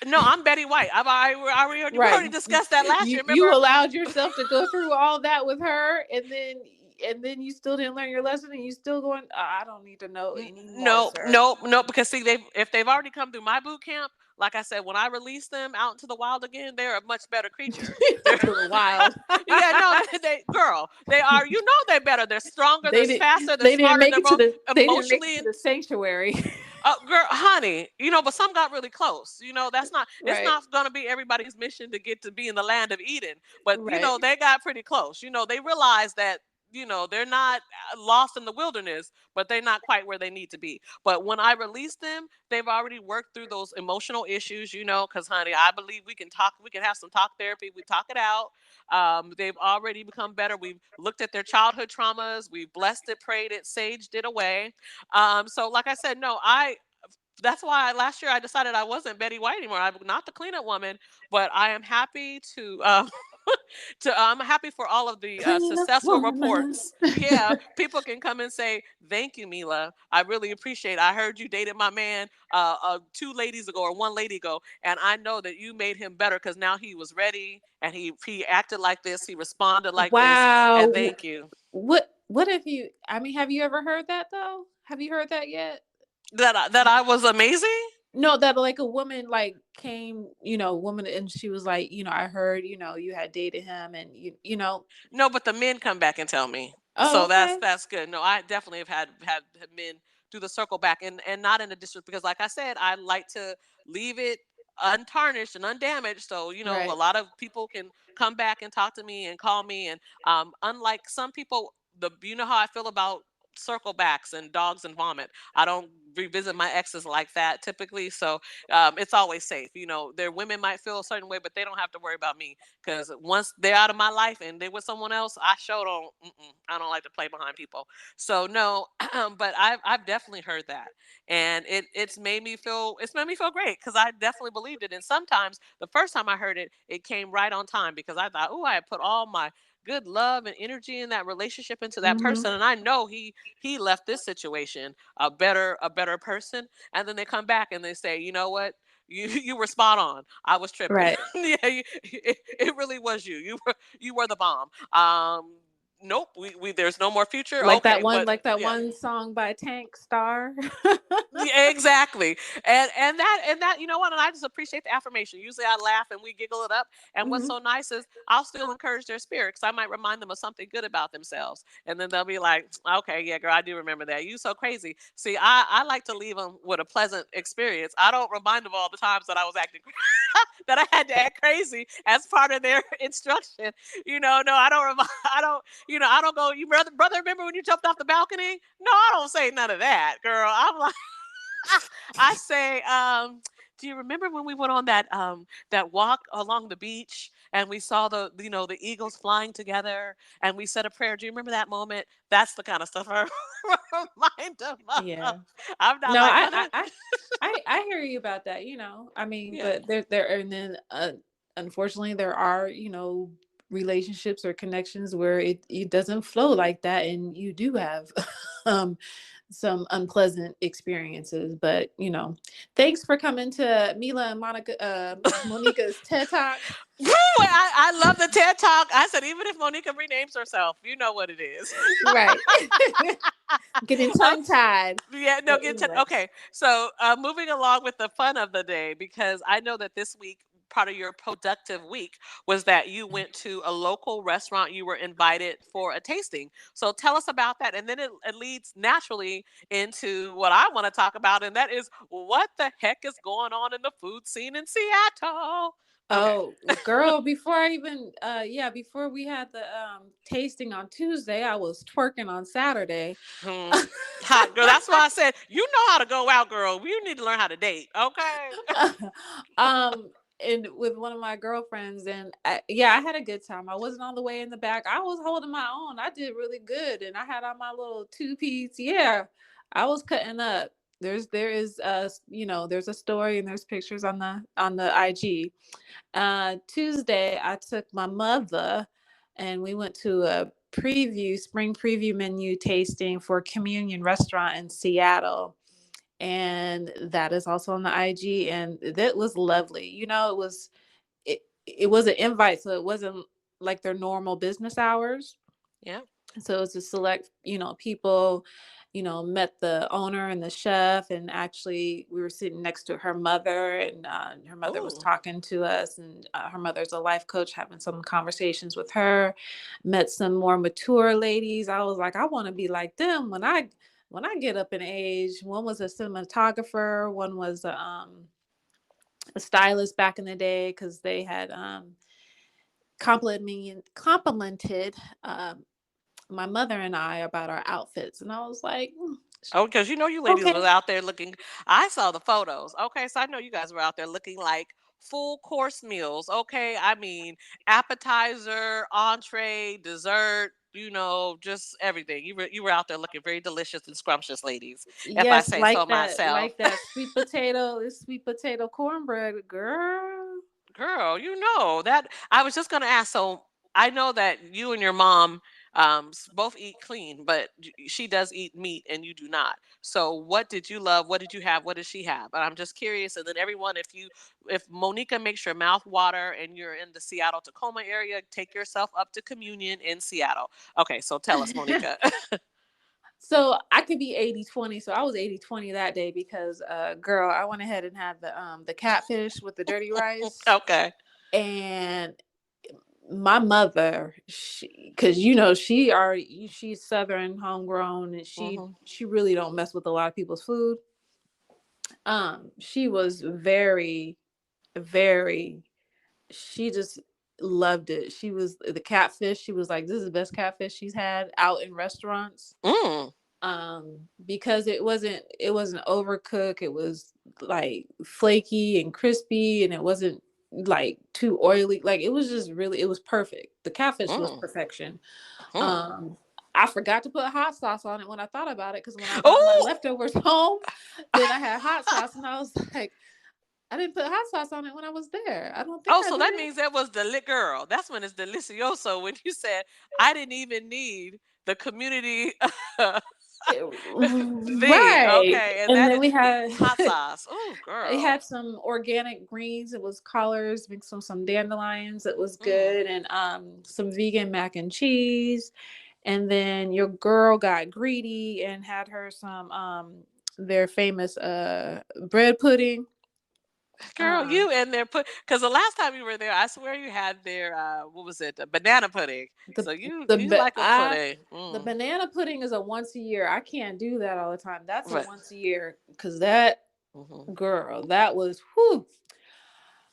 Speaker 3: no, I'm Betty White. We already
Speaker 2: right.
Speaker 3: discussed that last year.
Speaker 2: You
Speaker 3: Remember?
Speaker 2: allowed yourself to go through all that with her, and then you still didn't learn your lesson, and you still going, I don't need to know anymore,
Speaker 3: No,
Speaker 2: sir.
Speaker 3: no, no. Because see, if they've already come through my boot camp, like I said, when I release them out into the wild again, they're a much better creature. They're
Speaker 2: To the wild.
Speaker 3: yeah, no, girl, they are. They're better. They're stronger. They're
Speaker 2: They did.
Speaker 3: faster. They're
Speaker 2: They didn't
Speaker 3: smarter.
Speaker 2: make
Speaker 3: They're
Speaker 2: it to
Speaker 3: more
Speaker 2: the. They didn't make it
Speaker 3: emotionally.
Speaker 2: to the sanctuary.
Speaker 3: Girl, honey, but some got really close. That's not. It's
Speaker 2: Right.
Speaker 3: not going to be everybody's mission to get to be in the land of Eden, but
Speaker 2: Right.
Speaker 3: they got pretty close. They realized that they're not lost in the wilderness, but they're not quite where they need to be. But when I release them, they've already worked through those emotional issues. Because honey, I believe we can talk. We can have some talk therapy. We talk it out. They've already become better. We've looked at their childhood traumas. We've blessed it, prayed it, saged it away. So like I said, no, that's why last year I decided I wasn't Betty White anymore. I'm not the cleanup woman, but I am happy to I'm happy for all of the
Speaker 2: Clean up
Speaker 3: successful
Speaker 2: woman.
Speaker 3: reports. Yeah, people can come and say thank you, Milah. I really appreciate it. I heard you dated my man 2 ladies ago or 1 lady ago, and I know that you made him better because now he was ready and he acted like this. He responded like this, and
Speaker 2: Wow.
Speaker 3: thank you.
Speaker 2: What if you? I mean, have you ever heard that though? Have you heard that yet?
Speaker 3: That I was amazing.
Speaker 2: No, that like a woman like came, woman, and she was like, I heard, you had dated him, and
Speaker 3: No, but the men come back and tell me.
Speaker 2: Oh,
Speaker 3: So that's
Speaker 2: okay.
Speaker 3: that's good. No, I definitely have had men do the circle back, and not in a district, because like I said, I like to leave it untarnished and undamaged. So, a
Speaker 2: Right.
Speaker 3: lot of people can come back and talk to me and call me. And unlike some people, you know how I feel about circle backs and dogs and vomit. I don't revisit my exes like that typically. So it's always safe. Their women might feel a certain way, but they don't have to worry about me, because once they're out of my life and they're with someone else, I sure don't. I don't like to play behind people. So no, but I've definitely heard that, and it's made me feel great, because I definitely believed it. And sometimes the first time I heard it, it came right on time, because I thought, oh, I had put all my good love and energy in that relationship into that
Speaker 2: Mm-hmm.
Speaker 3: person, and I know he left this situation a better person. And then they come back and they say, you know what, you were spot on. I was tripping.
Speaker 2: Right.
Speaker 3: Yeah, it really was you. You were the bomb. Nope, we there's no more future. Okay, but
Speaker 2: Like that
Speaker 3: yeah.
Speaker 2: one song by Tank Star.
Speaker 3: Yeah, exactly. And that, you know what? And I just appreciate the affirmation. Usually I laugh and we giggle it up. And what's
Speaker 2: Hmm.
Speaker 3: so nice is I'll still encourage their spirit, because I might remind them of something good about themselves. And then they'll be like, okay, yeah, girl, I do remember that. You so crazy. See, I like to leave them with a pleasant experience. I don't remind them all the times that I was acting that I had to act crazy as part of their instruction. No, I don't I don't, I don't go, you brother, remember when you jumped off the balcony? No, I don't say none of that, girl. I'm like, I say, Do you remember when we went on that walk along the beach and we saw the eagles flying together and we said a prayer? Do you remember that moment? That's the kind of stuff I remind them of.
Speaker 2: Yeah.
Speaker 3: I'm not
Speaker 2: No,
Speaker 3: like,
Speaker 2: I hear you about that, I mean,
Speaker 3: yeah.
Speaker 2: but there and then unfortunately there are, relationships or connections where it doesn't flow like that, and you do have um some unpleasant experiences. But thanks for coming to Mila and Monica Monika's TED Talk.
Speaker 3: Woo! I love the TED Talk. I said, even if Monika renames herself, you know what it is.
Speaker 2: Right. Getting tongue tied.
Speaker 3: Yeah, no,
Speaker 2: But
Speaker 3: get to
Speaker 2: anyway.
Speaker 3: okay. So moving along with the fun of the day, because I know that this week, part of your productive week was that you went to a local restaurant. You were invited for a tasting. So tell us about that. And then it leads naturally into what I want to talk about, and that is what the heck is going on in the food scene in Seattle. Okay.
Speaker 2: Oh, girl, before I even before we had the tasting on Tuesday, I was twerking on Saturday.
Speaker 3: Hmm. Hot girl. That's why I said you know how to go out, girl. You need to learn how to date. Okay.
Speaker 2: um and with one of my girlfriends, and I had a good time. I wasn't all the way in the back. I was holding my own. I did really good, and I had on my little two piece. Yeah, I was cutting up. There's a story and there's pictures on the IG. Tuesday, I took my mother and we went to a spring preview menu tasting for Communion Restaurant in Seattle. And that is also on the IG. And that was lovely. It was an invite, so it wasn't like their normal business hours.
Speaker 3: Yeah.
Speaker 2: So it was a select, people, met the owner and the chef. And actually we were sitting next to her mother, and her mother was
Speaker 3: Oh.
Speaker 2: talking to us, and her mother's a life coach, having some conversations with her. Met some more mature ladies. I was like, I want to be like them when I get up in age. One was a cinematographer, one was a stylist back in the day, because they had complimented my mother and I about our outfits. And I was like,
Speaker 3: Oh, because you know you ladies was
Speaker 2: okay.
Speaker 3: out there looking. I saw the photos. Okay, so I know you guys were out there looking like full course meals. Okay, I mean appetizer, entree, dessert. Just everything. You were out there looking very delicious and scrumptious, ladies, if I
Speaker 2: Yes,
Speaker 3: say so myself.
Speaker 2: like that sweet potato cornbread, girl.
Speaker 3: Girl, that I was just gonna ask. So I know that you and your mom both eat clean, but she does eat meat and you do not. So what did you love? What did you have? What did she have? And I'm just curious. And then everyone, if Monika makes your mouth water and you're in the Seattle Tacoma area, take yourself up to Communion in Seattle. Okay, so tell us, Monika.
Speaker 2: So I could be 80-20. So I was 80-20 that day because girl, I went ahead and had the catfish with the dirty rice.
Speaker 3: Okay.
Speaker 2: And my mother, because she's Southern homegrown, and she
Speaker 3: Hmm.
Speaker 2: she really don't mess with a lot of people's food. She was very, very, she just loved it. She was the catfish. She was like, this is the best catfish she's had out in restaurants.
Speaker 3: Mm.
Speaker 2: Because it wasn't overcooked. It was like flaky and crispy, and it wasn't like too oily. Like it was perfect. The catfish was
Speaker 3: Mm.
Speaker 2: perfection.
Speaker 3: Mm.
Speaker 2: um I forgot to put hot sauce on it when I thought about it, because when I brought my
Speaker 3: Oh.
Speaker 2: leftovers home, then I had hot sauce, and I was like, I didn't put hot sauce on it when I was there. I don't think
Speaker 3: Oh,
Speaker 2: I
Speaker 3: so that
Speaker 2: did.
Speaker 3: means that was the lit girl. That's when it's delicioso. When you said I didn't even need the community thing,
Speaker 2: Right.
Speaker 3: okay, and
Speaker 2: And
Speaker 3: that
Speaker 2: then
Speaker 3: is
Speaker 2: we had
Speaker 3: hot sauce. Oh,
Speaker 2: it
Speaker 3: girl.
Speaker 2: had some organic greens. It was collards, mixed with some dandelions. It was
Speaker 3: Mm.
Speaker 2: good. And some vegan mac and cheese. And then your girl got greedy and had her some their famous bread pudding.
Speaker 3: Girl,
Speaker 2: Um
Speaker 3: you in there because the last time you were there, I swear you had their what was it, the banana pudding.
Speaker 2: the
Speaker 3: So you
Speaker 2: the
Speaker 3: like a
Speaker 2: I
Speaker 3: pudding.
Speaker 2: the
Speaker 3: Mm.
Speaker 2: banana pudding is a once a year. I can't do that all the time. That's a
Speaker 3: Right.
Speaker 2: once a year, because that
Speaker 3: Hmm.
Speaker 2: girl, that was whew,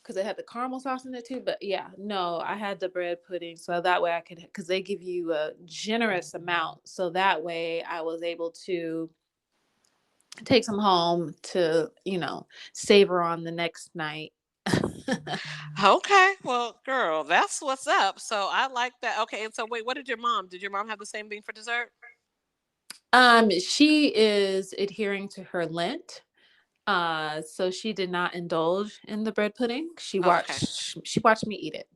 Speaker 2: because it had the caramel sauce in it too. But yeah, no, I had the bread pudding, so that way I could, because they give you a generous amount, so that way I was able to take some home to, savor on the next night.
Speaker 3: Okay, well, girl, that's what's up. So I like that. Okay, and so wait, what did your mom have the same thing for dessert?
Speaker 2: She is adhering to her Lent. So she did not indulge in the bread pudding. She
Speaker 3: Okay.
Speaker 2: watched me eat it.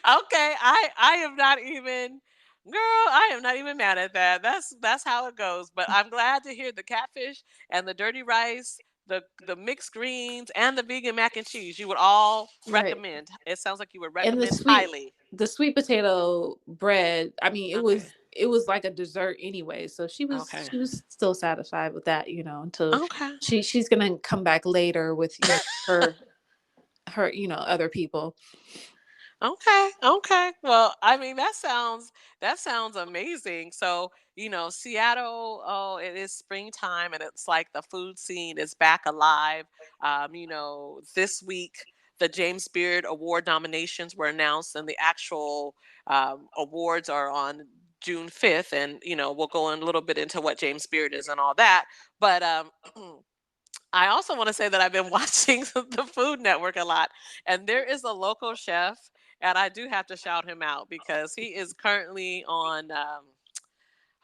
Speaker 3: Okay, I am not even, girl, I am not even mad at that. That's how it goes. But I'm glad to hear the catfish and the dirty rice, the mixed greens and the vegan mac and cheese. You would all
Speaker 2: Right.
Speaker 3: recommend. It sounds like you would
Speaker 2: And
Speaker 3: recommend highly.
Speaker 2: the sweet potato bread, I mean,
Speaker 3: Okay.
Speaker 2: it was like a dessert anyway. So
Speaker 3: Okay.
Speaker 2: she was still satisfied with that, until
Speaker 3: Okay.
Speaker 2: she's gonna come back later with, her, other people.
Speaker 3: Okay, okay. Well, I mean that sounds amazing. So, Seattle, oh, it is springtime and it's like the food scene is back alive. This week the James Beard Award nominations were announced and the actual awards are on June 5th, and we'll go in a little bit into what James Beard is and all that. But I also want to say that I've been watching the Food Network a lot, and there is a local chef, and I do have to shout him out because he is currently on.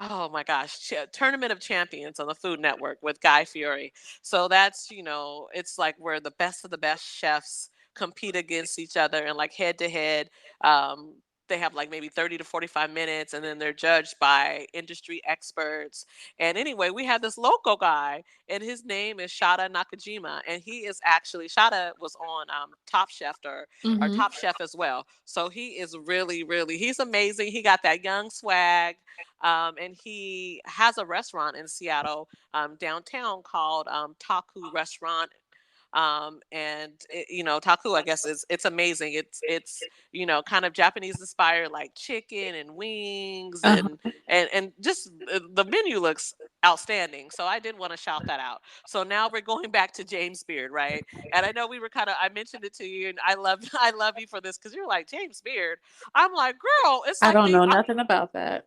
Speaker 3: Oh my gosh, Tournament of Champions on the Food Network with Guy Fieri. So that's, it's like where the best of the best chefs compete against each other and like head to head. They have like maybe 30 to 45 minutes and then they're judged by industry experts. And anyway, we have this local guy and his name is Shada Nakajima. And he is actually, Shada was on Top Chef or
Speaker 2: Hmm.
Speaker 3: Top Chef as well. So he is really, really, he's amazing. He got that young swag. And he has a restaurant in Seattle, downtown called Taku Restaurant. Taku, I guess, is it's amazing. It's kind of Japanese inspired, like chicken and wings, and
Speaker 2: Uh-huh.
Speaker 3: and just the menu looks outstanding. So I did want to shout that out. So now we're going back to James Beard, right? And I know we were kind of I mentioned it to you, and I love I love you for this because you're like James Beard. I'm like, girl, it's
Speaker 2: I
Speaker 3: like
Speaker 2: don't
Speaker 3: the
Speaker 2: know nothing about that.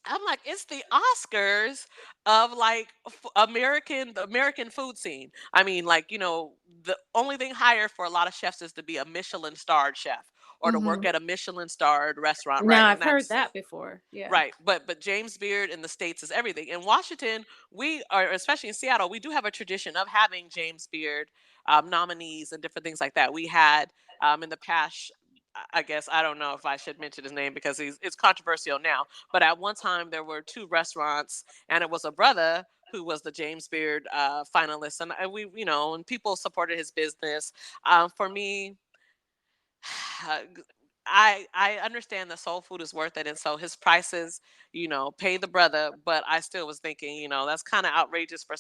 Speaker 3: I'm like, it's the Oscars of like the American food scene. I mean, like, the only thing higher for a lot of chefs is to be a Michelin starred chef or to work
Speaker 2: Hmm.
Speaker 3: at a Michelin starred restaurant,
Speaker 2: Now
Speaker 3: right? And
Speaker 2: I've heard
Speaker 3: that's
Speaker 2: that before. Yeah.
Speaker 3: right. But James Beard in the States is everything. In Washington, we are, especially in Seattle, we do have a tradition of having James Beard nominees and different things like that. We had in the past, I guess I don't know if I should mention his name because it's controversial now. But at one time there were two restaurants, and it was a brother who was the James Beard finalist, and we, and people supported his business. For me, I understand that soul food is worth it, and so his prices, pay the brother. But I still was thinking, that's kind of outrageous for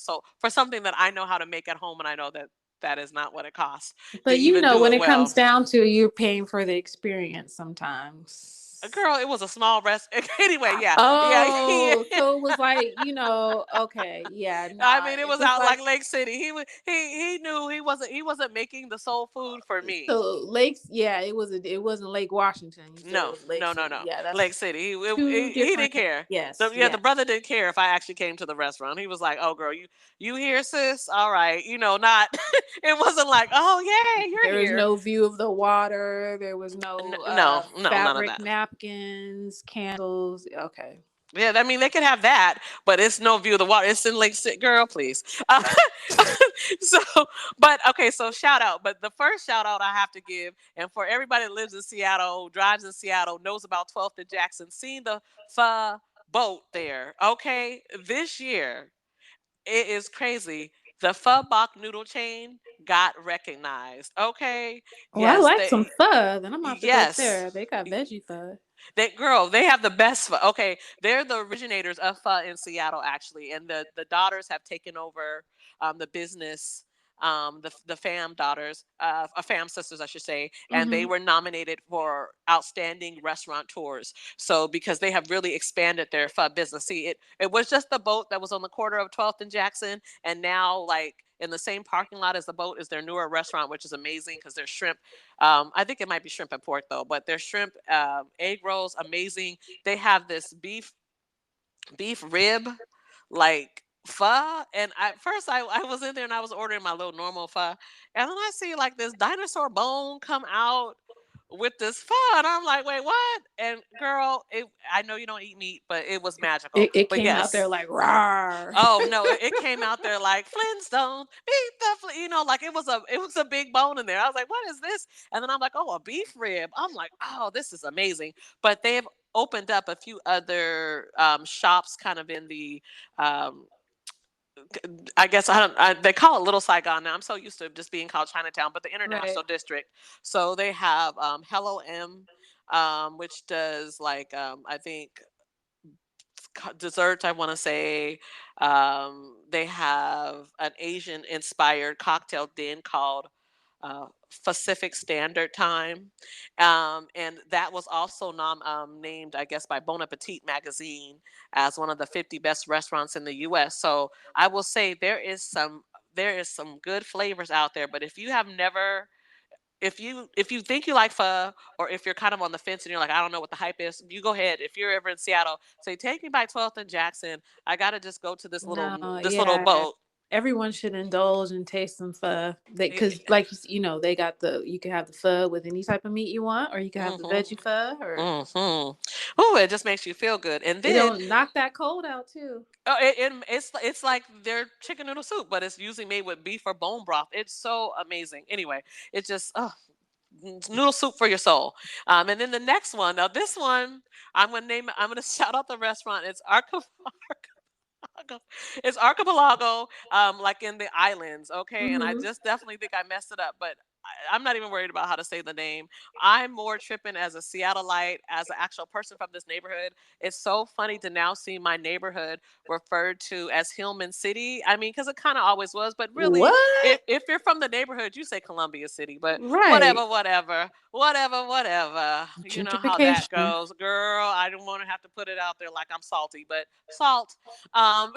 Speaker 3: something that I know how to make at home, and I know that that is not what it costs to
Speaker 2: But
Speaker 3: even do
Speaker 2: when
Speaker 3: it
Speaker 2: it comes
Speaker 3: well.
Speaker 2: down to it, you're paying for the experience sometimes.
Speaker 3: Girl, it was a small rest. Anyway, yeah, yeah, yeah.
Speaker 2: Oh, so it was like, okay, yeah,
Speaker 3: I
Speaker 2: nah.
Speaker 3: mean, it
Speaker 2: If
Speaker 3: was
Speaker 2: it's
Speaker 3: out
Speaker 2: like,
Speaker 3: like Lake City. He knew he wasn't making the soul food for me.
Speaker 2: so lakes, yeah, it wasn't Lake Washington. You said it
Speaker 3: No,
Speaker 2: was Lake
Speaker 3: no, no,
Speaker 2: City.
Speaker 3: no.
Speaker 2: Yeah,
Speaker 3: Lake
Speaker 2: that's
Speaker 3: City.
Speaker 2: two
Speaker 3: He
Speaker 2: different
Speaker 3: didn't
Speaker 2: things.
Speaker 3: care.
Speaker 2: Yes,
Speaker 3: The
Speaker 2: yes.
Speaker 3: brother didn't care if I actually came to the restaurant. He was like, "Oh, girl, you here, sis? All right, not." It wasn't like, "Oh, yeah, you're
Speaker 2: There was
Speaker 3: here."
Speaker 2: no view of the water. There was no
Speaker 3: No, no, none of
Speaker 2: fabric
Speaker 3: that.
Speaker 2: napkins, candles. Okay.
Speaker 3: Yeah, I mean they could have that, but it's no view of the water. It's in Lake City, girl. Please. So, but okay. So shout out. But the first shout out I have to give, and for everybody that lives in Seattle, drives in Seattle, knows about 12th and Jackson, seen the pho boat there. Okay, this year it is crazy. The pho bok noodle chain got recognized. Okay,
Speaker 2: Well, I
Speaker 3: yes,
Speaker 2: like some pho. Then I'm gonna have to go
Speaker 3: yes.
Speaker 2: there. They got veggie pho.
Speaker 3: They have the best pho. Okay, they're the originators of pho in Seattle, actually, and the daughters have taken over the business. The fam daughters, fam sisters, I should say, and they
Speaker 2: Hmm.
Speaker 3: were nominated for outstanding restaurant tours. So because they have really expanded their pho business. See, it was just the boat that was on the corner of 12th and Jackson, and now like in the same parking lot as the boat is their newer restaurant, which is amazing because their shrimp, I think it might be shrimp and pork though, but their shrimp egg rolls amazing. They have this beef rib, like pho. And at first I was in there and I was ordering my little normal pho. And then I see like this dinosaur bone come out with this pho. And I'm like, wait, what? And girl, I know you don't eat meat, but it was magical.
Speaker 2: It
Speaker 3: But
Speaker 2: came out there
Speaker 3: yes.
Speaker 2: like rawr.
Speaker 3: Oh no, it came out there like Flintstone, beat the like it was a big bone in there. I was like, what is this? And then I'm like, oh, a beef rib. I'm like, oh, this is amazing. But they've opened up a few other shops kind of in the um I guess they call it Little Saigon now. I'm so used to just being called Chinatown, but the
Speaker 2: Right.
Speaker 3: International District. So they have Hello M, which does like I think desserts. I want to say they have an Asian inspired cocktail den called Pacific Standard Time, and that was also named, I guess, by Bon Appetit magazine as one of the 50 best restaurants in the U.S. So I will say there is some good flavors out there. But if you have never if you think you like pho, or if you're kind of on the fence and you're like, I don't know what the hype is, you go ahead. If you're ever in Seattle, say, take me by 12th and Jackson. I gotta just go to
Speaker 2: No,
Speaker 3: this little
Speaker 2: yeah.
Speaker 3: boat.
Speaker 2: Everyone should indulge and taste some pho. They
Speaker 3: Eh,
Speaker 2: because like they got you can have the pho with any type of meat you want, or you can have the
Speaker 3: mhm,
Speaker 2: veggie pho, or
Speaker 3: mhm. Oh, it just makes you feel good. And
Speaker 2: it
Speaker 3: then
Speaker 2: don't knock that cold out too.
Speaker 3: it's like their chicken noodle soup, but it's usually made with beef or bone broth. It's so amazing. Anyway, it's just noodle soup for your soul. And then the next one. Now this one, I'm gonna name it. I'm gonna shout out the restaurant. It's It's Archipelago, like in the islands, okay? And I
Speaker 2: Hmm.
Speaker 3: just definitely think I messed it up, but I'm not even worried about how to say the name. I'm more tripping as a Seattleite, as an actual person from this neighborhood. It's so funny to now see my neighborhood referred to as Hillman City. I mean, because it kind of always was, but really,
Speaker 2: What?
Speaker 3: if you're from the neighborhood, you say Columbia City, but
Speaker 2: Right.
Speaker 3: whatever, whatever, whatever, whatever. You know how that
Speaker 2: Gentrification.
Speaker 3: goes, girl. I don't want to have to put it out there like I'm salty, but salt. Um,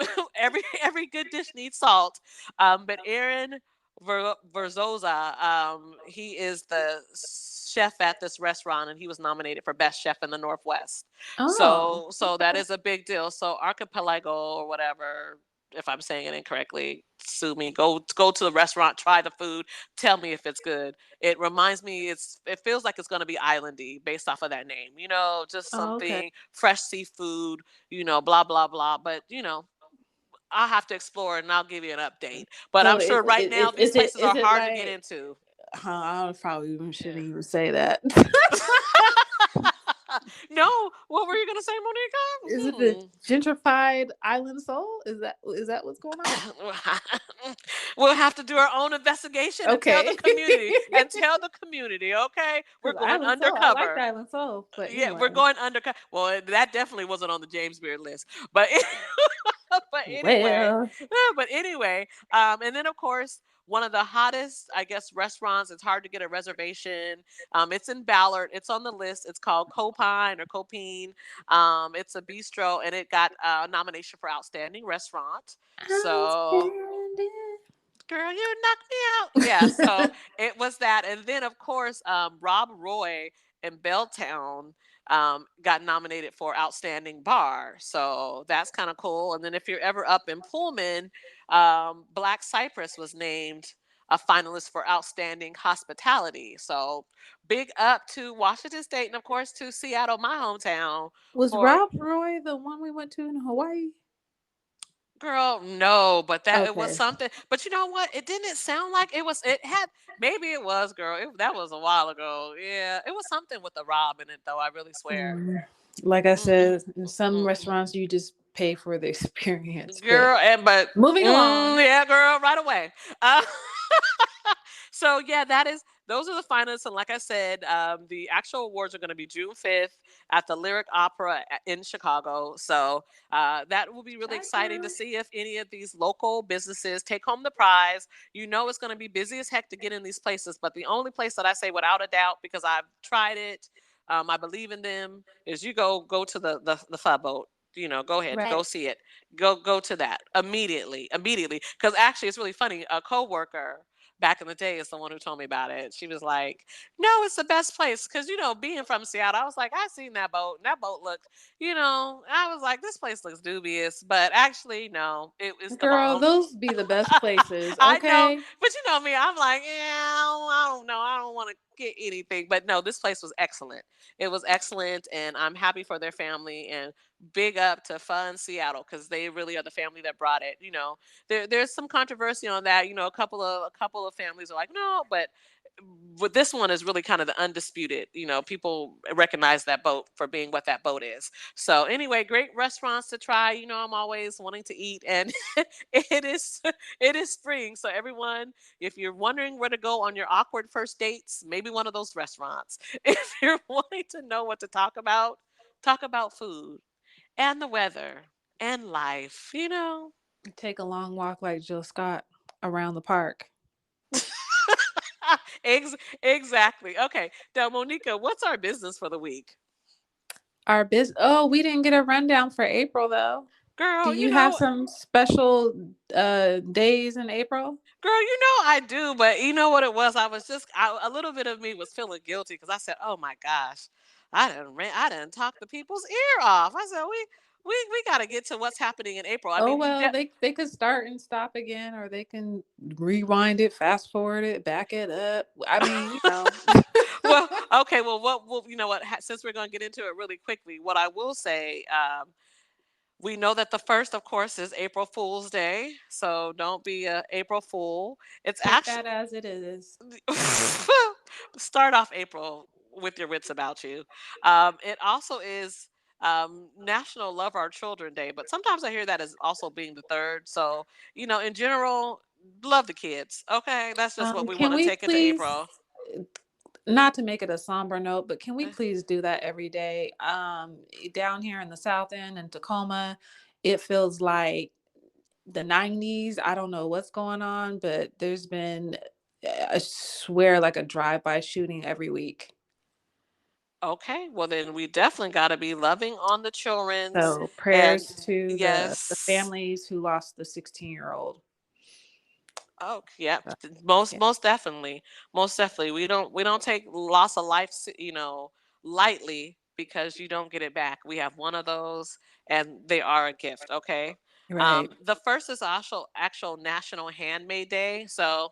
Speaker 3: every good dish needs salt. But Aaron Verzoza, he is the chef at this restaurant, and he was nominated for best chef in the Northwest.
Speaker 2: Oh,
Speaker 3: So that is a big deal. So Archipelago or whatever. If I'm saying it incorrectly, sue me. Go to the restaurant, try the food, tell me if it's good. It reminds me, it feels like it's gonna be islandy based off of that name. Just
Speaker 2: oh, okay.
Speaker 3: something fresh seafood. Blah blah blah. But I'll have to explore and I'll give you an update. But
Speaker 2: So
Speaker 3: I'm sure right now these places
Speaker 2: is
Speaker 3: are
Speaker 2: it
Speaker 3: hard to get
Speaker 2: like?
Speaker 3: into.
Speaker 2: I probably even
Speaker 3: Yeah.
Speaker 2: shouldn't even say that.
Speaker 3: No, what were you gonna say,
Speaker 2: Is it the
Speaker 3: Monica?
Speaker 2: gentrified island soul? Is that what's going on?
Speaker 3: We'll have to do our own investigation and tell the
Speaker 2: Okay.
Speaker 3: community. And tell the community, okay? We're
Speaker 2: Because
Speaker 3: going
Speaker 2: island soul, I like the
Speaker 3: undercover.
Speaker 2: island soul, but
Speaker 3: Yeah, we're
Speaker 2: anyway.
Speaker 3: going undercover. Well, that definitely wasn't on the James Beard list, but but anyway,
Speaker 2: Well,
Speaker 3: and then of course one of the hottest, I guess, restaurants. It's hard to get a reservation. It's in Ballard. It's on the list. It's called Copine or Copine. It's a bistro, and it got a nomination for outstanding restaurant. So
Speaker 2: outstanding.
Speaker 3: girl, you knocked me out. Yeah, so it was that. And then, of course, Rob Roy in Belltown got nominated for Outstanding Bar. So that's kind of cool. And then, if you're ever up in Pullman, Black Cypress was named a finalist for Outstanding Hospitality. So big up to Washington State and, of course, to Seattle, my hometown,
Speaker 2: Was
Speaker 3: for
Speaker 2: Rob Roy the one we went to in Hawaii?
Speaker 3: girl, no, but that it was
Speaker 2: Okay.
Speaker 3: something. But you know what? It didn't sound like it was. It had maybe it was, girl. That was a while ago. Yeah, it was something with the Rob in it, though. I really swear.
Speaker 2: Mm, like I
Speaker 3: Mm,
Speaker 2: said, in some
Speaker 3: mm,
Speaker 2: restaurants you just pay for the experience. But
Speaker 3: girl, and but
Speaker 2: moving along.
Speaker 3: yeah, girl, right away. Uh, so yeah, those are the finalists, and like I said, the actual awards are going to be June 5th at the Lyric Opera in Chicago. So that will be really exciting to
Speaker 2: Chaka.
Speaker 3: see if any of these local businesses take home the prize. It's going to be busy as heck to get in these places, but the only place that I say without a doubt, because I've tried it, I believe in them, is you go to the pho boat. Go ahead, go
Speaker 2: Right.
Speaker 3: see it. Go to that immediately, because actually it's really funny. A coworker back in the day is the one who told me about it. She was like, "No, it's the best place." Because being from Seattle, I was like, "I seen that boat. And that boat looked, I was like, this place looks dubious." But actually, no, it was the
Speaker 2: Girl,
Speaker 3: bomb.
Speaker 2: those be the best places.
Speaker 3: I know,
Speaker 2: Okay.
Speaker 3: but you know me, I'm like, yeah, I don't know, I don't want to get anything. But no, this place was excellent. It was excellent, and I'm happy for their family. And big up to Fun Seattle because they really are the family that brought it. There's some controversy on that. A couple of families are like, no, but this one is really kind of the undisputed. People recognize that boat for being what that boat is. So anyway, great restaurants to try. I'm always wanting to eat, and it is it is spring. So everyone, if you're wondering where to go on your awkward first dates, maybe one of those restaurants. If you're wanting to know what to talk about food and the weather and life.
Speaker 2: Take a long walk like Jill Scott around the park.
Speaker 3: Exactly. Okay. Now, Monika, what's our business for the week?
Speaker 2: Our business. Oh, we didn't get a rundown for April though. Do
Speaker 3: Girl,
Speaker 2: you have some special days in April?
Speaker 3: I do, but you know what it was? A little bit of me was feeling guilty because I said, "Oh my gosh, I didn't talk the people's ear off." I said, "We got to get to what's happening in April." I
Speaker 2: Oh
Speaker 3: mean,
Speaker 2: well, they could start and stop again, or they can rewind it, fast forward it, back it up. I mean, you know.
Speaker 3: well, okay, well, you know what? Since we're going to get into it really quickly, what I will say, we know that the first, of course, is April Fool's Day, so don't be a April Fool. It's
Speaker 2: Take
Speaker 3: actually
Speaker 2: that as it is.
Speaker 3: start off April with your wits about you. It also is National Love Our Children Day, but sometimes I hear that as also being the third. So, in general, love the kids. Okay, that's just what we
Speaker 2: Can
Speaker 3: want to
Speaker 2: we
Speaker 3: take into
Speaker 2: please,
Speaker 3: April.
Speaker 2: not to make it a somber note, but can we
Speaker 3: Eh,
Speaker 2: please do that every day? Down here in the South End in Tacoma, it feels like the 90s. I don't know what's going on, but there's been, I swear, like a drive-by shooting every week.
Speaker 3: Okay, well then we definitely got to be loving on the childrens,
Speaker 2: So
Speaker 3: and
Speaker 2: prayers to the
Speaker 3: yes.
Speaker 2: families who lost the 16-year-old.
Speaker 3: Oh, yep.
Speaker 2: So,
Speaker 3: Most
Speaker 2: yeah,
Speaker 3: most definitely. Most definitely. We don't take loss of life, lightly because you don't get it back. We have one of those and they are a gift, okay?
Speaker 2: right.
Speaker 3: The first is actual National Handmade Day. So,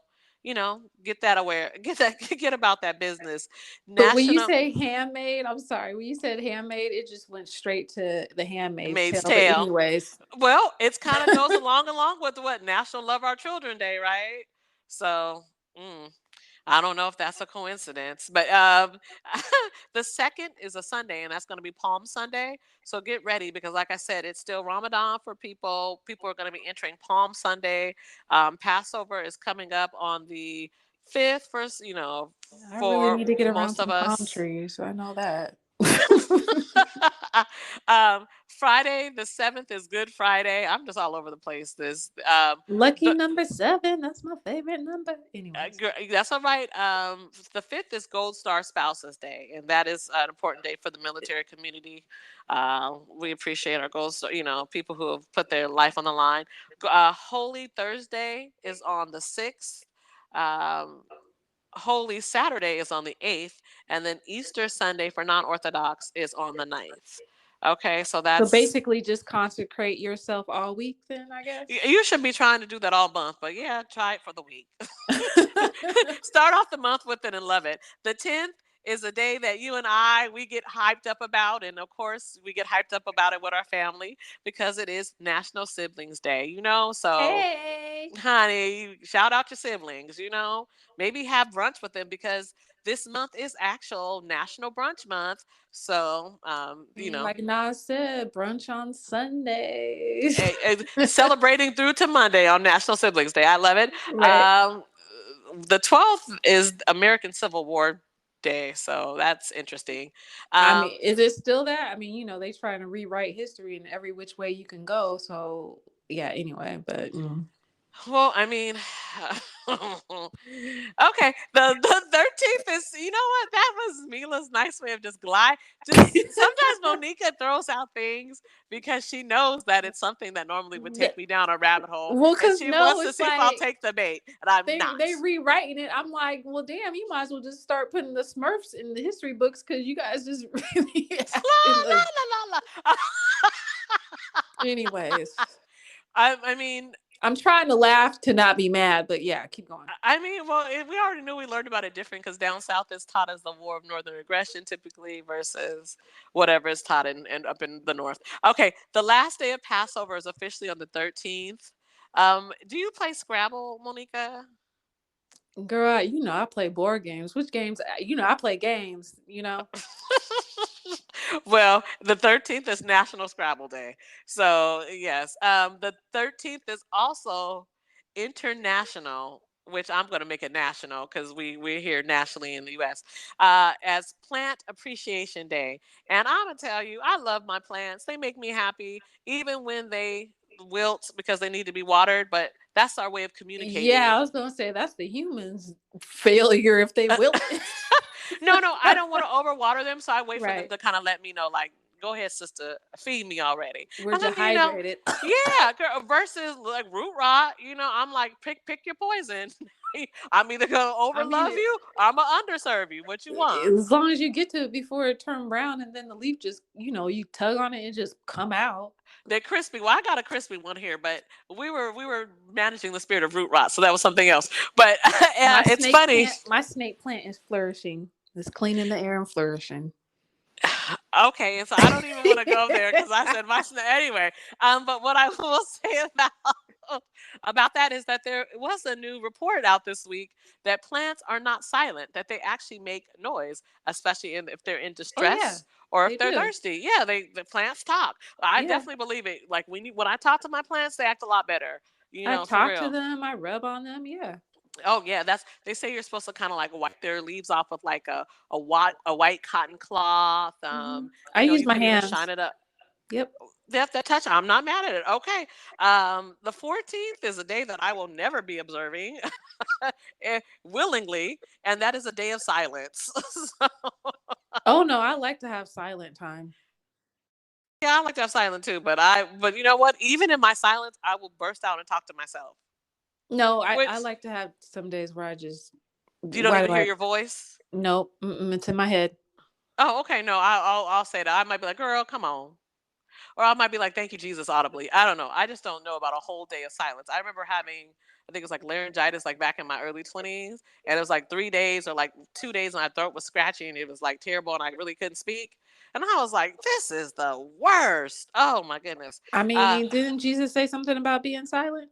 Speaker 3: get that aware, get about that business.
Speaker 2: But when you
Speaker 3: National
Speaker 2: say handmade, I'm sorry. When you said handmade, it just went straight to the Handmaid's
Speaker 3: Maid's
Speaker 2: Tale. But
Speaker 3: Tale.
Speaker 2: anyways,
Speaker 3: Well, it's kind of goes along with what National Love Our Children Day, right? So, mm, I don't know if that's a coincidence, but the second is a Sunday, and that's going to be Palm Sunday. So get ready because, like I said, it's still Ramadan for people. People are going to be entering Palm Sunday. Passover is coming up on the fifth, first,
Speaker 2: I really
Speaker 3: for
Speaker 2: need to get around
Speaker 3: most of
Speaker 2: some palm
Speaker 3: us.
Speaker 2: trees. I know that.
Speaker 3: Friday the 7th is Good Friday. I'm just all over the place.
Speaker 2: Lucky
Speaker 3: The
Speaker 2: number 7. That's my favorite number. Anyways,
Speaker 3: That's all right. The fifth is Gold Star Spouses Day, and that is an important day for the military community. We appreciate our gold star, people who have put their life on the line. Holy Thursday is on the 6th. Um, Holy Saturday is on the 8th, and then Easter Sunday for non-Orthodox is on the 9th. Okay, so
Speaker 2: so
Speaker 3: that's
Speaker 2: basically, just consecrate yourself all week. Then I guess.
Speaker 3: you should be trying to do that all month, but yeah, try it for the week. Start off the month with it and love it. The 10th is a day that you and we get hyped up about, and of course we get hyped up about it with our family because it is National Siblings Day, so
Speaker 2: Hey.
Speaker 3: honey, shout out your siblings, maybe have brunch with them because this month is actual National Brunch Month. So
Speaker 2: Like Nas said, brunch on Sundays.
Speaker 3: celebrating through to Monday on National Siblings Day. I love it.
Speaker 2: Right.
Speaker 3: The 12th is American Civil War Day, so that's interesting.
Speaker 2: I
Speaker 3: Um,
Speaker 2: mean, is it still that? I mean, they trying to rewrite history in every which way you can go. So yeah. Anyway, but
Speaker 3: Well, I mean, okay. The 13th is, you know what? That was Mila's nice way of just glide. Just sometimes Monika throws out things because she knows that it's something that normally would take me down a rabbit hole,
Speaker 2: Well,
Speaker 3: and
Speaker 2: cause
Speaker 3: she
Speaker 2: no,
Speaker 3: wants to
Speaker 2: it's
Speaker 3: see if I'll
Speaker 2: like
Speaker 3: take the bait, and I'm not.
Speaker 2: they rewriting it. I'm like, well, damn, you might as well just start putting the Smurfs in the history books because you guys just really
Speaker 3: La
Speaker 2: asking
Speaker 3: la
Speaker 2: the.
Speaker 3: la la la.
Speaker 2: Anyways,
Speaker 3: I mean,
Speaker 2: I'm trying to laugh to not be mad, but yeah, keep going.
Speaker 3: well, we already knew we learned about it different because down south is taught as the War of Northern Aggression typically versus whatever is taught in up in the north. Okay, the last day of Passover is officially on the 13th. Do you play Scrabble, Monika?
Speaker 2: Girl, you know I play board games. Which games? You know I play games. You know.
Speaker 3: Well, the 13th is National Scrabble Day. So, yes, the 13th is also international, which I'm going to make it national because we're here nationally in the US, as Plant Appreciation Day. And I'm going to tell you, I love my plants. They make me happy, even when they wilt because they need to be watered. But that's our way of
Speaker 2: Yeah,
Speaker 3: communicating.
Speaker 2: I was gonna say that's the humans' failure if they wilt.
Speaker 3: No, no, I don't want to overwater them, so I wait for them
Speaker 2: Right.
Speaker 3: to kind of let me know, like, go ahead, sister, feed me already.
Speaker 2: We're
Speaker 3: And then, you know,
Speaker 2: dehydrated.
Speaker 3: yeah, girl, versus like root rot, I'm like, pick your poison. I'm either gonna
Speaker 2: I mean,
Speaker 3: overlove you or I'm gonna underserve you. What you want?
Speaker 2: as long as you get to it before it turned brown, and then the leaf just, you tug on it and just come out.
Speaker 3: They're crispy. Well, I got a crispy one here, but we were managing the spirit of root rot, so that was something else. But it's funny.
Speaker 2: My snake plant is flourishing. It's cleaning the air and flourishing.
Speaker 3: Okay, and so I don't even want to go there because I said my anyway. But what I will say about that is that there was a new report out this week that plants are not silent; that they actually make noise, especially if they're in
Speaker 2: Oh yeah,
Speaker 3: distress or if
Speaker 2: they
Speaker 3: they're
Speaker 2: do.
Speaker 3: thirsty. Yeah, the plants talk. I
Speaker 2: Yeah,
Speaker 3: definitely believe it. Like when I talk to my plants, they act a lot better.
Speaker 2: I
Speaker 3: For
Speaker 2: talk to
Speaker 3: real.
Speaker 2: them. I rub on them. Yeah.
Speaker 3: Oh yeah, that's they say you're supposed to kind of like wipe their leaves off with like a white cotton cloth.
Speaker 2: I use
Speaker 3: You
Speaker 2: my
Speaker 3: could even shine
Speaker 2: hands.
Speaker 3: it up.
Speaker 2: Yep.
Speaker 3: That touch. I'm not mad at it. Okay. The 14th is a day that I will never be observing willingly, and that is a day of silence. So,
Speaker 2: Oh no, I like to have silent time.
Speaker 3: yeah, I like to have silence too, but you know what? Even in my silence, I will burst out and talk to myself.
Speaker 2: No, I
Speaker 3: Which
Speaker 2: like to have some days where I just
Speaker 3: you don't
Speaker 2: why
Speaker 3: even
Speaker 2: do
Speaker 3: hear
Speaker 2: I
Speaker 3: your voice.
Speaker 2: nope, it's in my head.
Speaker 3: Oh, okay. No, I'll say that. I might be like, girl, come on. Or I might be like, "Thank you, Jesus," audibly. I don't know. I just don't know about a whole day of silence. I remember having, I think it was like laryngitis, like back in my early 20s, and it was like 3 days or like 2 days, and my throat was scratchy, and it was like terrible, and I really couldn't speak. And I was like, "This is the worst." Oh my goodness.
Speaker 2: I
Speaker 3: Uh,
Speaker 2: mean, didn't Jesus say something about being silent?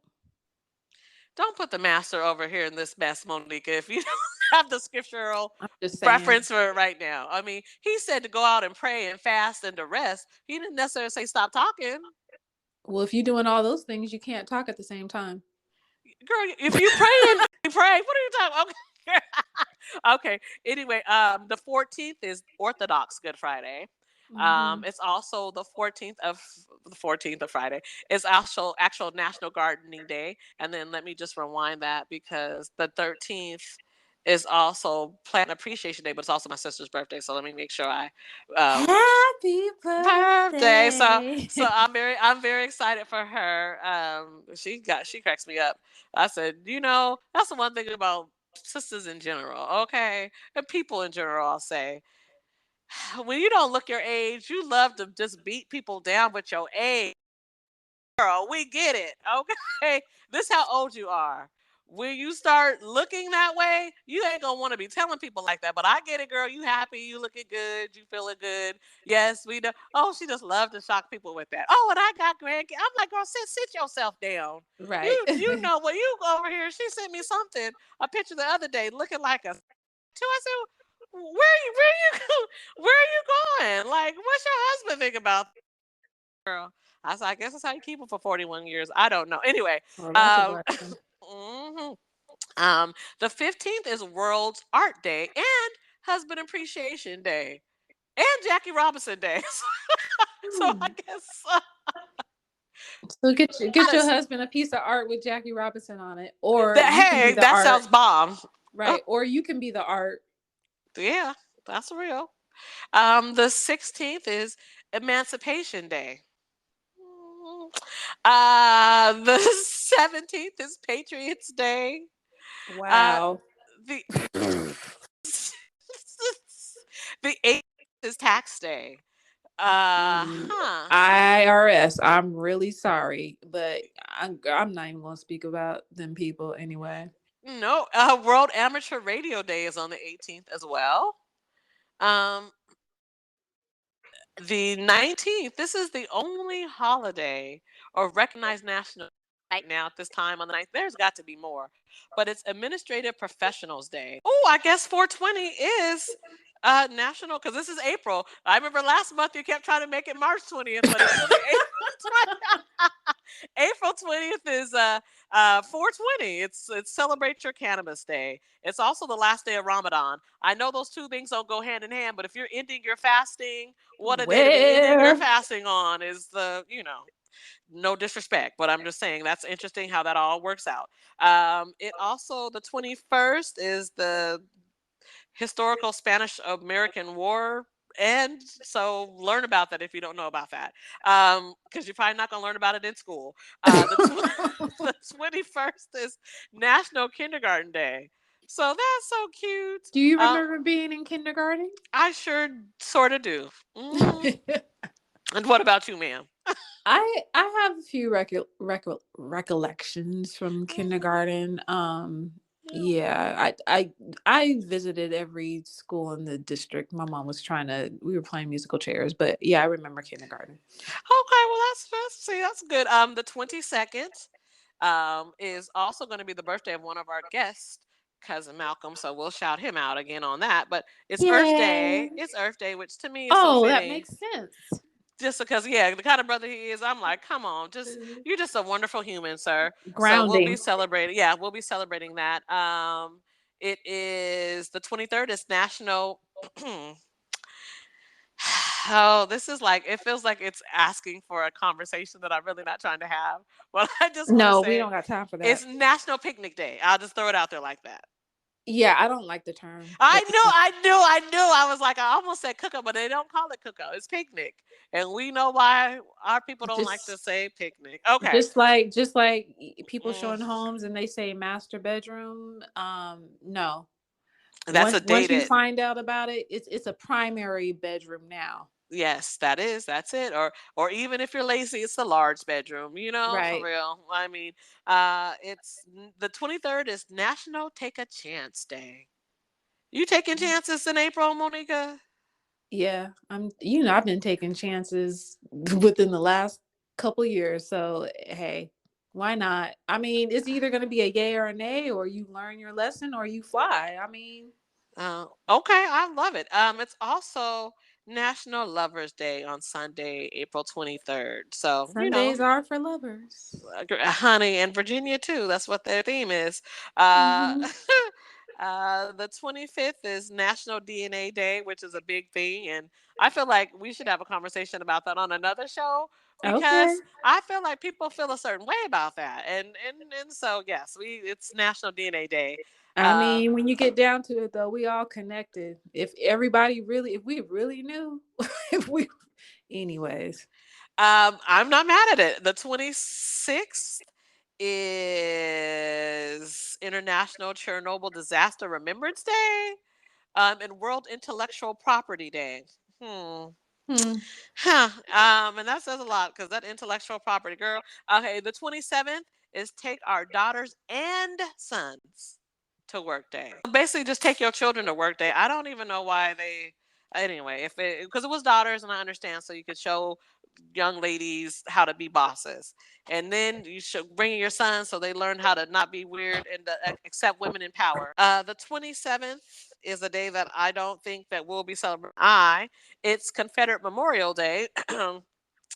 Speaker 3: don't put the master over here in this mess, Monica. If you don't have the scriptural
Speaker 2: I'm just saying.
Speaker 3: reference for it right now, I mean, he said to go out and pray and fast and to rest. He didn't necessarily say stop talking.
Speaker 2: Well, if you're doing all those things, you can't talk at the same time.
Speaker 3: Girl, if you pray and you pray, what are you talking? Okay. Okay. Anyway, the 14th is Orthodox Good Friday.
Speaker 2: Hmm.
Speaker 3: It's also the 14th of Friday. It's actual National Gardening Day. And then let me just rewind that because the 13th is also Plant Appreciation Day, but it's also my sister's birthday. So let me make sure I um
Speaker 2: Happy
Speaker 3: birthday. So
Speaker 2: birthday.
Speaker 3: so I'm very excited for her. She cracks me up. I said, that's the one thing about sisters in general, okay? And people in general, I'll say. When you don't look your age, you love to just beat people down with your age. Girl, we get it. Okay. This how old you are. When you start looking that way, you ain't gonna want to be telling people like that. But I get it, girl. You happy, you looking good, you feeling good. Yes, we know. Oh, she just love to shock people with that. Oh, and I got grandkids. I'm like, girl, sit yourself down.
Speaker 2: Right.
Speaker 3: You know what you go over here. She sent me something, a picture the other day, looking like a too. I said, where are you going? Like, what's your husband think about girl? I said, I guess that's how you keep them for 41 years. I don't know. Anyway,
Speaker 2: Well, that's a
Speaker 3: um,
Speaker 2: blessing.
Speaker 3: mhm. The 15th is World Art Day and Husband Appreciation Day and Jackie Robinson Day. So I
Speaker 2: Hmm.
Speaker 3: guess
Speaker 2: So get your
Speaker 3: Honest.
Speaker 2: husband a piece of art with Jackie Robinson on it, or
Speaker 3: That,
Speaker 2: you can be
Speaker 3: hey,
Speaker 2: the
Speaker 3: that
Speaker 2: art,
Speaker 3: sounds bomb. Oh,
Speaker 2: right? Or you can be the art.
Speaker 3: yeah, that's real. The 16th is Emancipation Day. Mm. The 17th is Patriots Day. Uh,
Speaker 2: Wow.
Speaker 3: the the 8th is Tax Day. Huh.
Speaker 2: IRS. I'm really sorry, but I'm not even gonna speak about them people anyway.
Speaker 3: No, World Amateur Radio Day is on the 18th as well. Um, the 19th, this is the only holiday or recognized national right now at this time on the 9th. There's got to be more, but it's Administrative Professionals Day. Oh, I guess 420 is national because this is April. I remember last month you kept trying to make it March 20th, but it's really April 20th. April 20th is 420. It's Celebrate Your Cannabis Day. It's also the last day of Ramadan. I know those two things don't go hand in hand, but if you're ending your fasting, what a day to be ending your
Speaker 2: Well,
Speaker 3: fasting on is no disrespect, but I'm just saying that's interesting how that all works out. It also, the 21st is the historical Spanish American War. And so learn about that if you don't know about that, because you're probably not going to learn about it in school. The 21st is National Kindergarten Day. So that's so cute.
Speaker 2: do you remember being in kindergarten?
Speaker 3: I sure sort of do. And what about you, ma'am?
Speaker 2: I have a few recollections from
Speaker 3: Mhm.
Speaker 2: kindergarten.
Speaker 3: Yeah.
Speaker 2: Yeah, I visited every school in the district. My mom was trying to. We were playing musical chairs, but yeah, I remember kindergarten.
Speaker 3: Okay, well that's good. The 22nd is also going to be the birthday of one of our guests, cousin Malcolm. So we'll shout him out again on that. But it's Earth
Speaker 2: Yeah.
Speaker 3: Day. It's Earth Day, which to me is so
Speaker 2: Oh, that
Speaker 3: fitting.
Speaker 2: makes sense.
Speaker 3: Just because, yeah, the kind of brother he is, I'm like, come on, just you're just a wonderful human, sir. So we'll be
Speaker 2: Grounding.
Speaker 3: celebrating. Yeah, we'll be celebrating that. It is the 23rd. Is National. Oh, this is like it feels like it's asking for a conversation that I'm really not trying to have. But I just want to
Speaker 2: No, we
Speaker 3: say
Speaker 2: don't got time for that.
Speaker 3: it's National Picnic Day. I'll just throw it out there like that.
Speaker 2: Yeah, I don't like the term,
Speaker 3: I
Speaker 2: but
Speaker 3: knew, I knew, I knew. I was like, I almost said cookout, but they don't call it cookout. It's picnic, and we know why our people don't like to
Speaker 2: just
Speaker 3: say picnic. Okay.
Speaker 2: just like people
Speaker 3: Mm,
Speaker 2: showing homes and they say master bedroom. No.
Speaker 3: that's a
Speaker 2: Once you
Speaker 3: dated.
Speaker 2: find out about it, it's a primary bedroom now.
Speaker 3: Yes, that is. That's it. Or even if you're lazy, it's the large bedroom. For
Speaker 2: Right.
Speaker 3: real. I mean, the 23rd is National Take a Chance Day. You taking chances in April, Monika?
Speaker 2: Yeah, I've been taking chances within the last couple years, so hey, why not? I mean, it's either going to be a yay or a nay, or you learn your lesson or you fly. I mean,
Speaker 3: Okay, I love it. It's also National Lovers Day on Sunday, April 23rd. So,
Speaker 2: Sundays are for lovers.
Speaker 3: honey, and Virginia too. That's what their theme is. Uh,
Speaker 2: Hmm.
Speaker 3: the 25th is National DNA Day, which is a big thing. And I feel like we should have a conversation about that on another show
Speaker 2: Okay.
Speaker 3: because I feel like people feel a certain way about that. And so, yes, it's National DNA Day.
Speaker 2: I
Speaker 3: Uh,
Speaker 2: mean, when you get down to it, though, we all connected. If we really knew, if we, anyways,
Speaker 3: I'm not mad at it. The 26th is International Chernobyl Disaster Remembrance Day, and World Intellectual Property Day. Hmm.
Speaker 2: hmm.
Speaker 3: Huh. And that says a lot because that intellectual property, girl. Okay, the 27th is Take Our Daughters and Sons to Work Day. Basically, just take your children to work day. I don't even know why they. Anyway, if it because it was daughters, and I understand, so you could show young ladies how to be bosses. And then you should bring your sons so they learn how to not be weird and to accept women in power. The 27th is a day that I don't think that we'll be celebrating. It's Confederate Memorial Day.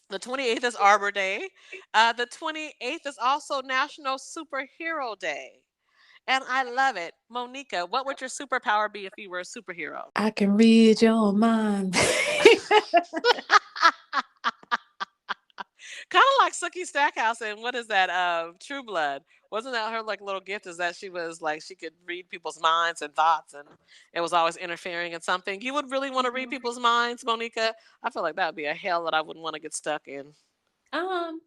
Speaker 3: The 28th is Arbor Day. The 28th is also National Superhero Day. And I love it. Monika, what would your superpower be if you were a superhero?
Speaker 2: I can read your mind.
Speaker 3: Kind of like Sookie Stackhouse and what is that? True Blood. Wasn't that her like little gift? Is that she was like she could read people's minds and thoughts, and it was always interfering in something. You would really want to read
Speaker 2: Mhm.
Speaker 3: people's minds, Monika? I feel like that would be a hell that I wouldn't want to get stuck in.
Speaker 2: Um,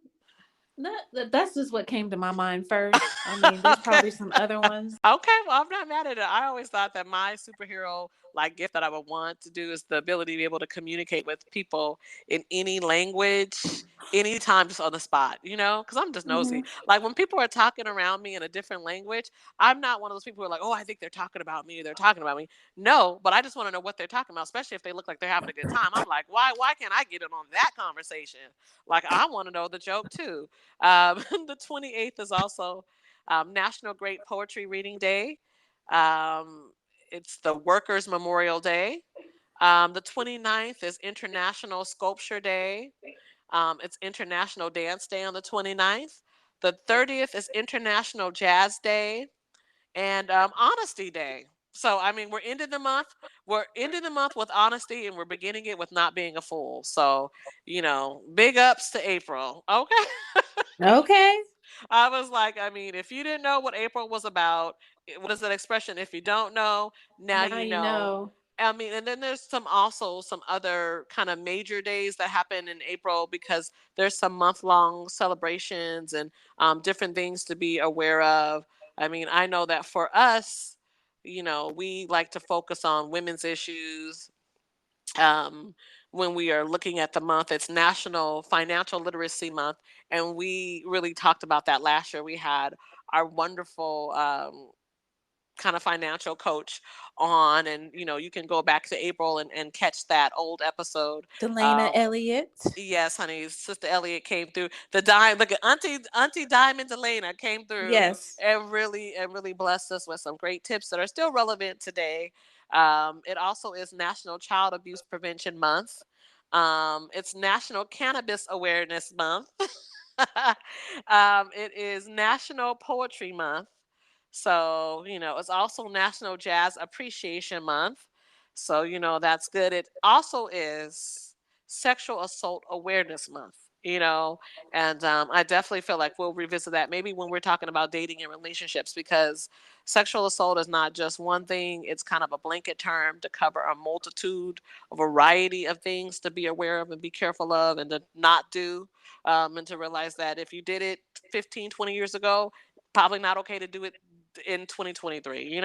Speaker 2: that's just what came to my mind first. I mean, there's
Speaker 3: Okay.
Speaker 2: probably some other ones.
Speaker 3: Okay, well, I'm not mad at it. I always thought that my superhero like gift that I would want to do is the ability to be able to communicate with people in any language, anytime, just on the spot. Because I'm just nosy.
Speaker 2: Mhm.
Speaker 3: Like when people are talking around me in a different language, I'm not one of those people who are like, "Oh, I think they're talking about me. They're talking about me." No, but I just want to know what they're talking about, especially if they look like they're having a good time. I'm like, why can't I get in on that conversation? Like I want to know the joke too. The 28th is also National Great Poetry Reading Day. Um, it's the Workers' Memorial Day. The 29th is International Sculpture Day. It's International Dance Day on the 29th. The 30th is International Jazz Day and Honesty Day. So, I mean, we're ending the month. We're ending the month with honesty and we're beginning it with not being a fool. So, big ups to April. Okay.
Speaker 2: Okay.
Speaker 3: I was like, I mean, if you didn't know what April was about, what is that expression? If you don't know, now
Speaker 2: Now
Speaker 3: you
Speaker 2: you
Speaker 3: know.
Speaker 2: know.
Speaker 3: I mean, and then there's some other kind of major days that happen in April because there's some month-long celebrations and different things to be aware of. I mean, I know that for us, we like to focus on women's issues, um, when we are looking at the month. It's National Financial Literacy Month, and we really talked about that last year. We had our wonderful kind of financial coach on, and you can go back to April and catch that old episode.
Speaker 2: Delana
Speaker 3: Uh,
Speaker 2: Elliott.
Speaker 3: yes, honey, Sister Elliott came through. The dime, look at Auntie Diamond Delana came through
Speaker 2: Yes.
Speaker 3: and really blessed us with some great tips that are still relevant today. It also is National Child Abuse Prevention Month. It's National Cannabis Awareness Month. It is National Poetry Month. So, it's also National Jazz Appreciation Month. So, that's good. It also is Sexual Assault Awareness Month, and I definitely feel like we'll revisit that maybe when we're talking about dating and relationships because sexual assault is not just one thing, it's kind of a blanket term to cover a multitude, a variety of things to be aware of and be careful of and to not do. And to realize that if you did it 15, 20 years ago, probably not okay to do it in 2023,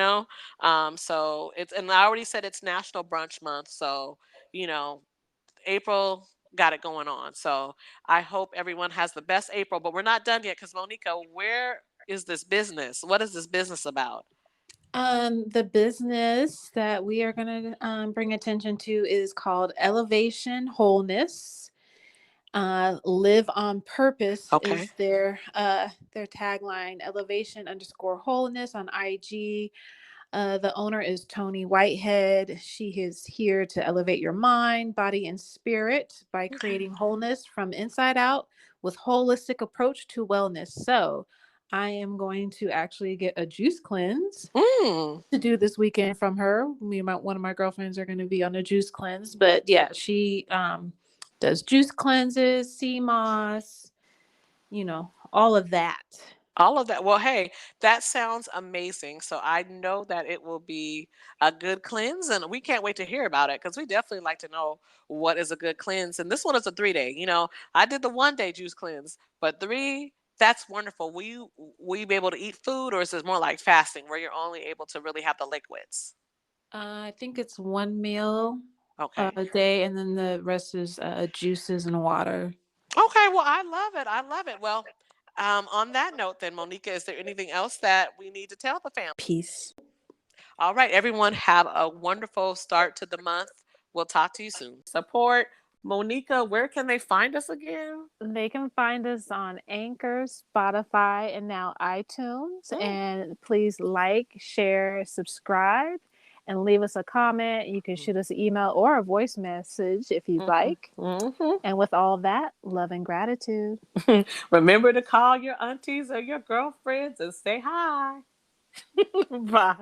Speaker 3: so it's, and I already said it's National Brunch Month, so you know April got it going on. So I hope everyone has the best April, but we're not done yet because Monika, where is this business? What is this business about?
Speaker 2: The business that we are going to bring attention to is called Elevation Wholeness. Live on Purpose
Speaker 3: Okay.
Speaker 2: is their tagline. Elevation underscore wholeness on IG. The owner is Tony Whitehead. She is here to elevate your mind, body, and spirit by
Speaker 3: Okay.
Speaker 2: creating wholeness from inside out with holistic approach to wellness. So, I am going to actually get a juice cleanse
Speaker 3: Mm.
Speaker 2: to do this weekend from her. One of my girlfriends are going to be on a juice cleanse, but yeah, she does juice cleanses, sea moss, all of that.
Speaker 3: All of that. Well, hey, that sounds amazing. So I know that it will be a good cleanse, and we can't wait to hear about it because we definitely like to know what is a good cleanse. And this one is a 3 day. I did the 1 day juice cleanse, but three. That's wonderful. Will you be able to eat food, or is it more like fasting where you're only able to really have the liquids?
Speaker 2: I think it's one meal
Speaker 3: Okay.
Speaker 2: a day, and then the rest is juices and water.
Speaker 3: Okay. Well, I love it. I love it. Well, on that note, then, Monika, is there anything else that we need to tell the family?
Speaker 2: Peace.
Speaker 3: All right, everyone, have a wonderful start to the month. We'll talk to you soon. Support Monika. Where can they find us again?
Speaker 2: They can find us on Anchor, Spotify, and now iTunes.
Speaker 3: Mm.
Speaker 2: And please like, share, subscribe, and leave us a comment. You can shoot us an email or a voice message if you'd like.
Speaker 3: Mm-hmm.
Speaker 2: And with all that, love and gratitude.
Speaker 3: Remember to call your aunties or your girlfriends and say hi. Bye.